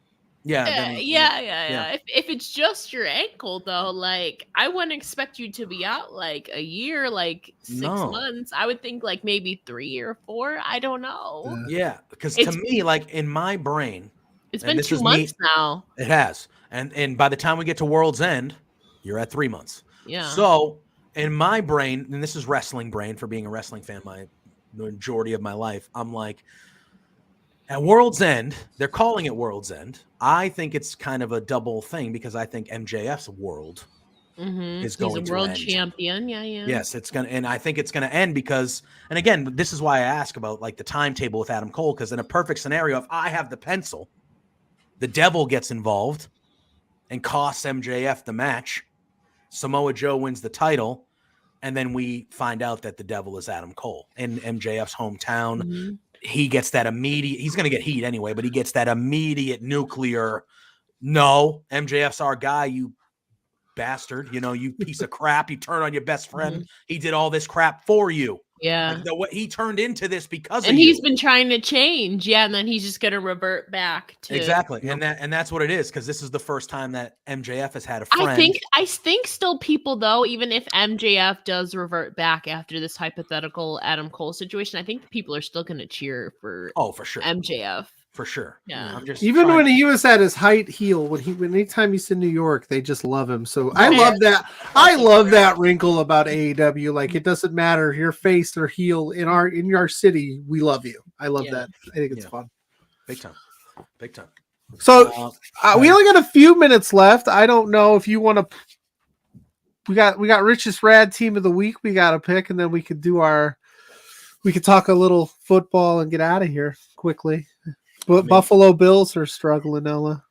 Yeah. If it's just your ankle, though, I wouldn't expect you to be out a year, 6 months. I would think maybe 3 or 4. I don't know. Yeah, because to me, in my brain, it's been 2 months now. It has, and by the time we get to World's End, you're at 3 months. Yeah. So in my brain, and this is wrestling brain for being a wrestling fan, the majority of my life, I'm at World's End, they're calling it World's End. I think it's kind of a double thing because I think MJF's world is going to end. He's a world champion. Yeah. Yes, it's going to, and I think it's going to end because, and again, this is why I ask about the timetable with Adam Cole, because in a perfect scenario, if I have the pencil, the devil gets involved and costs MJF the match, Samoa Joe wins the title, and then we find out that the devil is Adam Cole in MJF's hometown. He gets that immediate, he's going to get heat anyway, but he gets that immediate nuclear, no, MJF's our guy, you bastard, you piece of crap, you turn on your best friend. He did all this crap for you. Yeah. He turned into this because and of he's you. been trying to change. Yeah. And then he's just going to revert back to. Exactly. And that's what it is. Cause this is the first time that MJF has had a friend. I think still people though, even if MJF does revert back after this hypothetical Adam Cole situation, I think people are still going to cheer for. Oh, for sure. MJF. For sure. Yeah. Even when he was at his height heel, anytime he's in New York, they just love him. So I love that. I love that wrinkle about AEW. It doesn't matter your face or heel in our city. We love you. I love that. I think it's fun. Big time. So we only got a few minutes left. I don't know if you want to. We got Richest Rad Team of the Week. We got to pick, and then we could do we could talk a little football and get out of here quickly. But Buffalo Bills are struggling, Ella.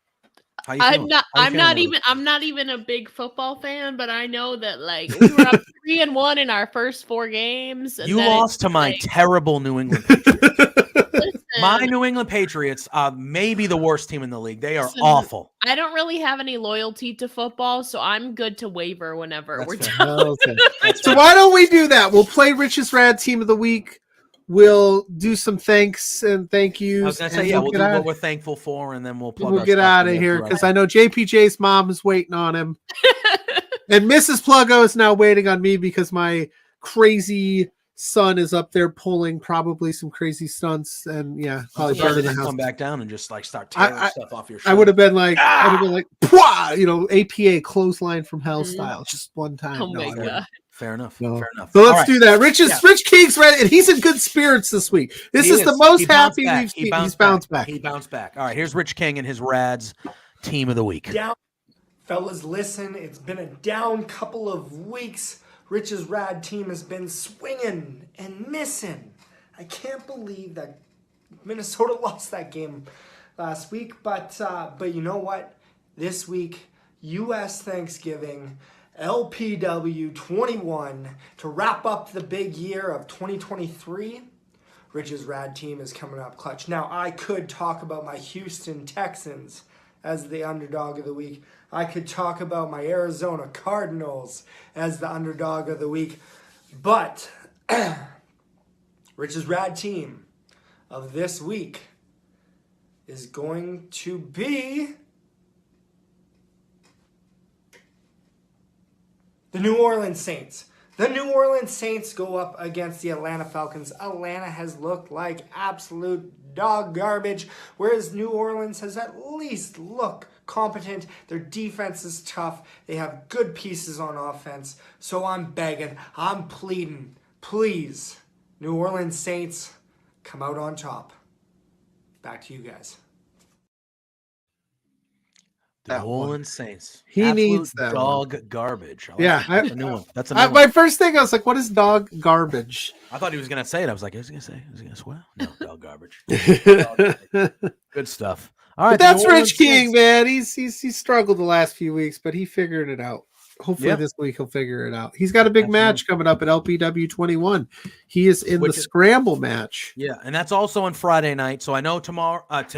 I'm not even a big football fan, but I know that we were up 3-1 in our first 4 games. And you lost to my terrible New England Patriots. My New England Patriots may be the worst team in the league. They are awful. I don't really have any loyalty to football, so I'm good to waiver whenever we're done. Okay. So why don't we do that? We'll play Richest Rad Team of the Week. We'll do some thanks and thank yous. I was going to say, we'll do what we're thankful for, and then we'll get out of here because I know JPJ's mom is waiting on him. And Mrs. Pluggo is now waiting on me because my crazy son is up there pulling probably some crazy stunts. And probably burning the house. Come back down and just start tearing stuff off your shoulder. I would have been like, APA clothesline from hell style, just one time. Oh my God. Fair enough. No. Fair enough. So let's do that. Rich King's ready, and he's in good spirits this week. This is the most happy we've seen. He's bounced back. He bounced back. All right, here's Rich King and his Rads Team of the Week. Down, fellas, listen. It's been a down couple of weeks. Rich's Rad Team has been swinging and missing. I can't believe that Minnesota lost that game last week. But you know what? This week, U.S. Thanksgiving. LPW 21 to wrap up the big year of 2023. Rich's Rad Team is coming up clutch. Now, I could talk about my Houston Texans as the underdog of the week. I could talk about my Arizona Cardinals as the underdog of the week. But Rich's Rad Team of this week is going to be the New Orleans Saints. The New Orleans Saints go up against the Atlanta Falcons. Atlanta has looked like absolute dog garbage, whereas New Orleans has at least looked competent. Their defense is tough. They have good pieces on offense. So I'm begging, I'm pleading, please, New Orleans Saints, come out on top. Back to you guys. The New Orleans Saints. He Absolute needs that dog garbage. That's a new one. That's a new one. My first thing, I was like, what is dog garbage? I thought he was going to say it. I was like, is he going to swear? No, dog garbage. Good stuff. All right. But that's Rich King, man. He's struggled the last few weeks, but he figured it out. Hopefully this week he'll figure it out. He's got a big match coming up at LPW 21. He is in the scramble match. Yeah, and that's also on Friday night. So I know tomorrow. I know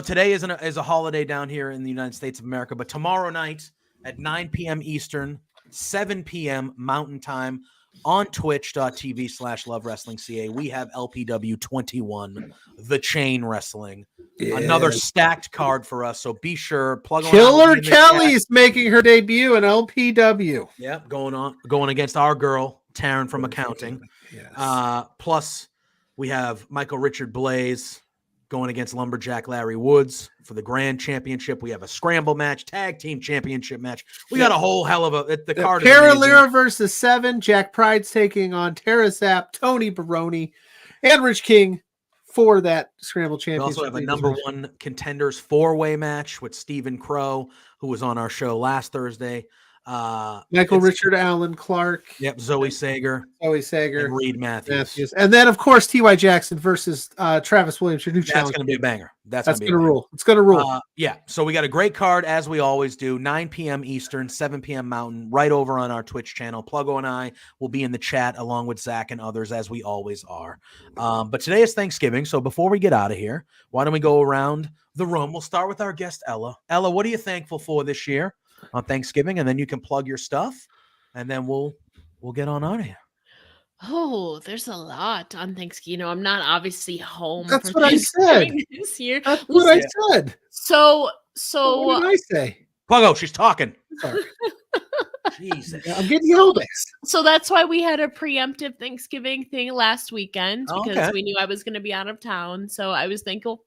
today is a holiday down here in the United States of America, but tomorrow night at 9 p.m. Eastern, 7 p.m. Mountain Time on twitch.tv/lovewrestlingca, we have LPW 21, the chain wrestling. Yeah. Another stacked card for us, so be sure plug on. Killer Kelly's making her debut in LPW. Yep, going against our girl Taryn from accounting. Yes. Plus we have Michael Richard Blaze going against Lumberjack Larry Woods for the Grand Championship. We have a scramble match, tag team championship match. We got a whole hell of the card. Carolina versus 7. Jack Pride's taking on Tara Zapp, Tony Baroni, and Rich King for that scramble championship. We also have a number 1 contenders 4-way match with Stephen Crow, who was on our show last Thursday. Michael Richard Allen Clark. Yep, Zoe Sager, and Reed Matthews. And then, of course, T.Y. Jackson versus Travis Williams. Your new challenge. That's going to be a banger. That's going to rule. It's going to rule. Yeah, so we got a great card, as we always do, 9 p.m. Eastern, 7 p.m. Mountain, right over on our Twitch channel. Pluggo and I will be in the chat along with Zach and others, as we always are. But today is Thanksgiving, so before we get out of here, why don't we go around the room? We'll start with our guest, Ella. Ella, what are you thankful for this year on Thanksgiving? And then you can plug your stuff, and then we'll get on out of here. Oh, there's a lot on Thanksgiving. I'm not obviously home. That's what I said this year. That's what I said. So what did I say? Pluggo, she's talking. Sorry. Jesus. I'm getting yelled at. So that's why we had a preemptive Thanksgiving thing last weekend, because we knew I was going to be out of town. So I was thankful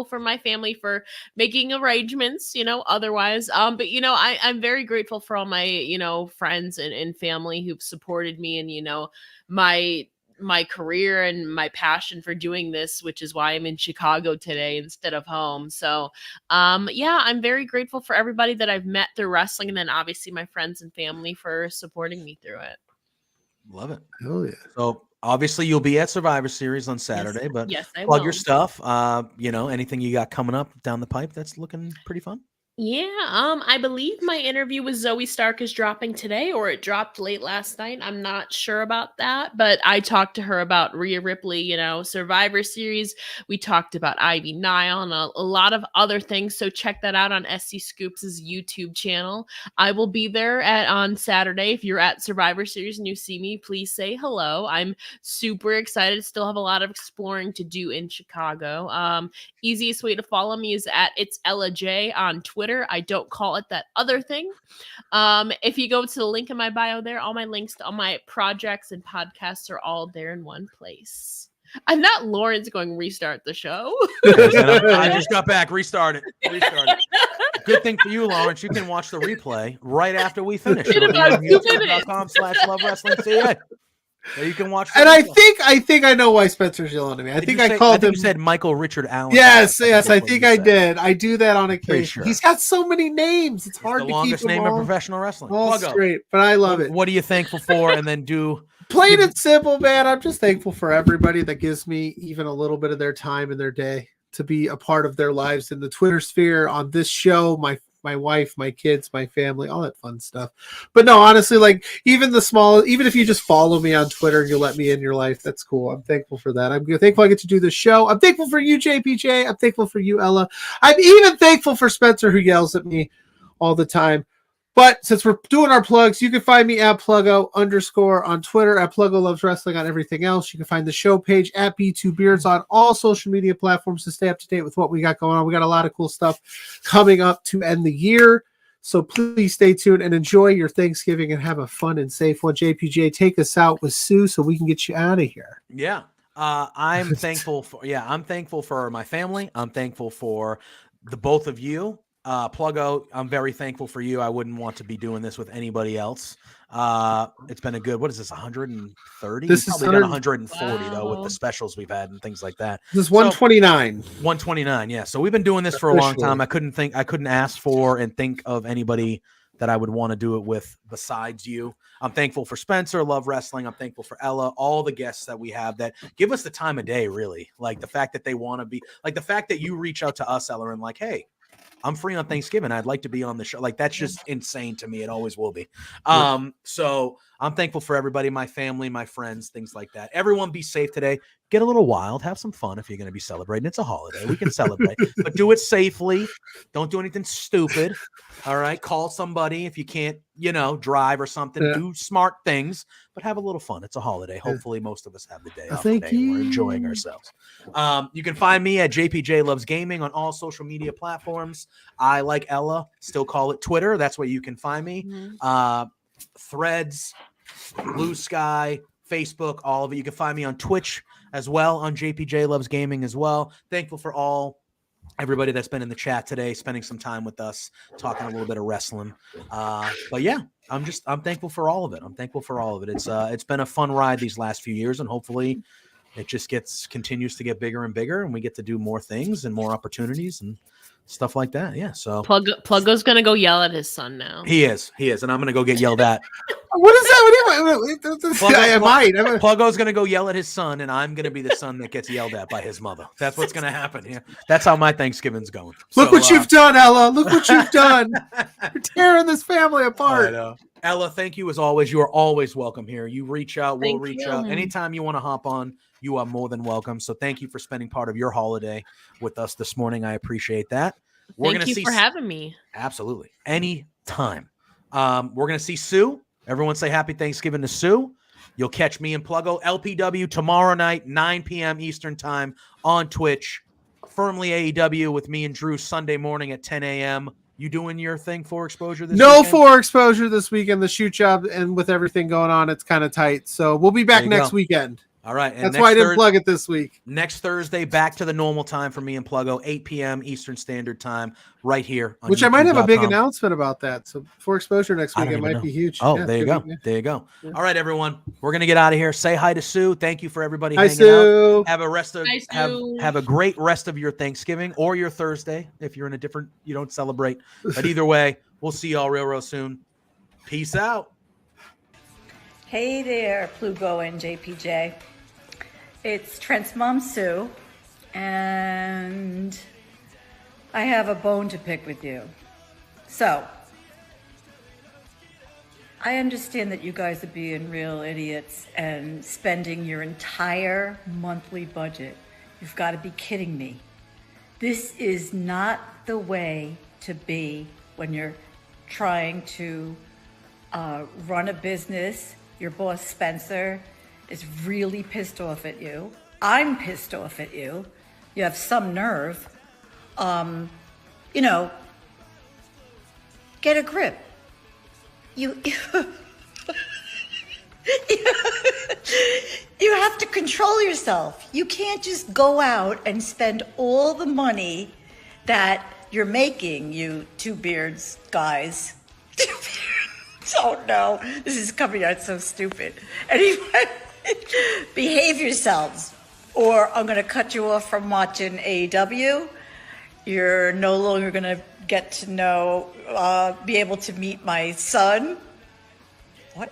for my family for making arrangements, otherwise. But, I'm very grateful for all my, friends and family who've supported me, and, my my career and my passion for doing this, which is why I'm in Chicago today instead of home. So, yeah, I'm very grateful for everybody that I've met through wrestling, and then obviously my friends and family for supporting me through it. Love it. Oh yeah. So obviously you'll be at Survivor Series on Saturday, but yes, I plug will. your stuff. Anything you got coming up down the pipe that's looking pretty fun. Yeah, I believe my interview with Zoe Stark is dropping today, or it dropped late last night. I'm not sure about that, but I talked to her about Rhea Ripley, Survivor Series. We talked about Ivy Nile and a lot of other things. So check that out on SC Scoops' YouTube channel. I will be there on Saturday. If you're at Survivor Series and you see me, please say hello. I'm super excited. Still have a lot of exploring to do in Chicago. Easiest way to follow me is at It's Ella J on Twitter. I don't call it that other thing. If you go to the link in my bio there, all my links to all my projects and podcasts are all there in one place. I'm not Lawrence going restart the show. I just got back. Restart it. Good thing for you, Lawrence. You can watch the replay right after we finish. It'll be on youtube.com/LoveWrestlingCA. So you can watch. And I think I know why Spencer's yelling at me. I think you said Michael Richard Allen. Yes, I think I did. I do that on occasion. Sure. He's got so many names. It's hard to keep them all. The longest name in professional wrestling. All straight, but I love it. What are you thankful for? And then plain and simple, man. I'm just thankful for everybody that gives me even a little bit of their time in their day to be a part of their lives in the Twitter sphere, on this show, my wife, my kids, my family, all that fun stuff. But no, honestly, like even if you just follow me on Twitter and you let me in your life, that's cool. I'm thankful for that. I'm thankful I get to do this show. I'm thankful for you, JPJ. I'm thankful for you, Ella. I'm even thankful for Spencer, who yells at me all the time. But since we're doing our plugs, you can find me at Pluggo_ on Twitter, at Pluggo Loves Wrestling on everything else. You can find the show page at B2Beards on all social media platforms to stay up to date with what we got going on. We got a lot of cool stuff coming up to end the year. So please stay tuned and enjoy your Thanksgiving and have a fun and safe one. JPJ, take us out with Sue so we can get you out of here. Yeah. I'm thankful for my family. I'm thankful for the both of you. Pluggo, I'm very thankful for you. I wouldn't want to be doing this with anybody else. It's been a good, what is this, 130? This is probably done 140 though, with the specials we've had and things like that. This is 129. 129, yeah. So we've been doing this for a long time. I couldn't ask for and think of anybody that I would want to do it with besides you. I'm thankful for Spencer, Love Wrestling. I'm thankful for Ella, all the guests that we have that give us the time of day, really. Like the fact that they want to be, like the fact that you reach out to us, Ella, and like, hey, I'm free on Thanksgiving. I'd like to be on the show. Like, that's just insane to me. It always will be. So I'm thankful for everybody, my family, my friends, things like that. Everyone be safe today. Get a little wild. Have some fun if you're going to be celebrating. It's a holiday. We can celebrate, but do it safely. Don't do anything stupid. All right. Call somebody if you can't, drive or something. Yeah. Do smart things, but have a little fun. It's a holiday. Hopefully most of us have the day off today. We're enjoying ourselves. You can find me at JPJ Loves Gaming on all social media platforms. I, like Ella, still call it Twitter. That's where you can find me. Mm-hmm. Threads, Blue Sky, Facebook, all of it. You can find me on Twitch as well, on JPJ Loves Gaming as well. Thankful for everybody that's been in the chat today, spending some time with us, talking a little bit of wrestling. But yeah, I'm thankful for all of it. It's been a fun ride these last few years, and hopefully it just continues to get bigger and bigger, and we get to do more things and more opportunities and stuff like that. Yeah. So Pluggo's gonna go yell at his son now. He is, and I'm gonna go get yelled at. What is that? Pluggo's gonna go yell at his son, and I'm gonna be the son that gets yelled at by his mother. That's what's gonna happen here. That's how my Thanksgiving's going. Look what you've done, Ella. Look what you've done. You're tearing this family apart. I know. Ella, thank you as always. You are always welcome here. You reach out, we'll reach out. Anytime you want to hop on, you are more than welcome. So thank you for spending part of your holiday with us this morning. I appreciate that. Thank you for having me. Absolutely. Anytime. We're going to see Sue. Everyone say happy Thanksgiving to Sue. You'll catch me and Pluggo LPW tomorrow night, 9 p.m. Eastern time on Twitch. Firmly AEW with me and Drew Sunday morning at 10 a.m. You doing your thing for exposure this weekend? No for exposure this weekend. The shoot job and with everything going on, it's kind of tight. So we'll be back next weekend. All right. And that's why I didn't plug it this week. Next Thursday, back to the normal time for me and Pluggo, 8 p.m. Eastern Standard Time, right here. On Which YouTube. I might have a big announcement about that. So for exposure next week, it might be huge. Oh, there you go. There you go. Yeah. All right, everyone. We're gonna get out of here. Say hi to Sue. Thank you for everybody hanging out. Have a great rest of your Thanksgiving or your Thursday if you're in a different, you don't celebrate. But either way, we'll see y'all real soon. Peace out. Hey there, Plugo and JPJ. It's Trent's mom, Sue, and I have a bone to pick with you. So, I understand that you guys are being real idiots and spending your entire monthly budget. You've got to be kidding me. This is not the way to be when you're trying to run a business. Your boss, Spencer, is really pissed off at you. I'm pissed off at you. You have some nerve. Get a grip. You have to control yourself. You can't just go out and spend all the money that you're making, you two beards guys. Oh no, this is coming out so stupid. Anyway, behave yourselves, or I'm going to cut you off from watching AEW. You're no longer going to get to know, be able to meet my son. What?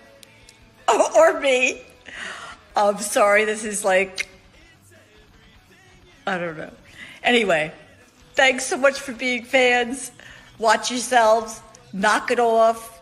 Or me. I'm sorry, this is like, I don't know. Anyway, thanks so much for being fans. Watch yourselves. Knock it off.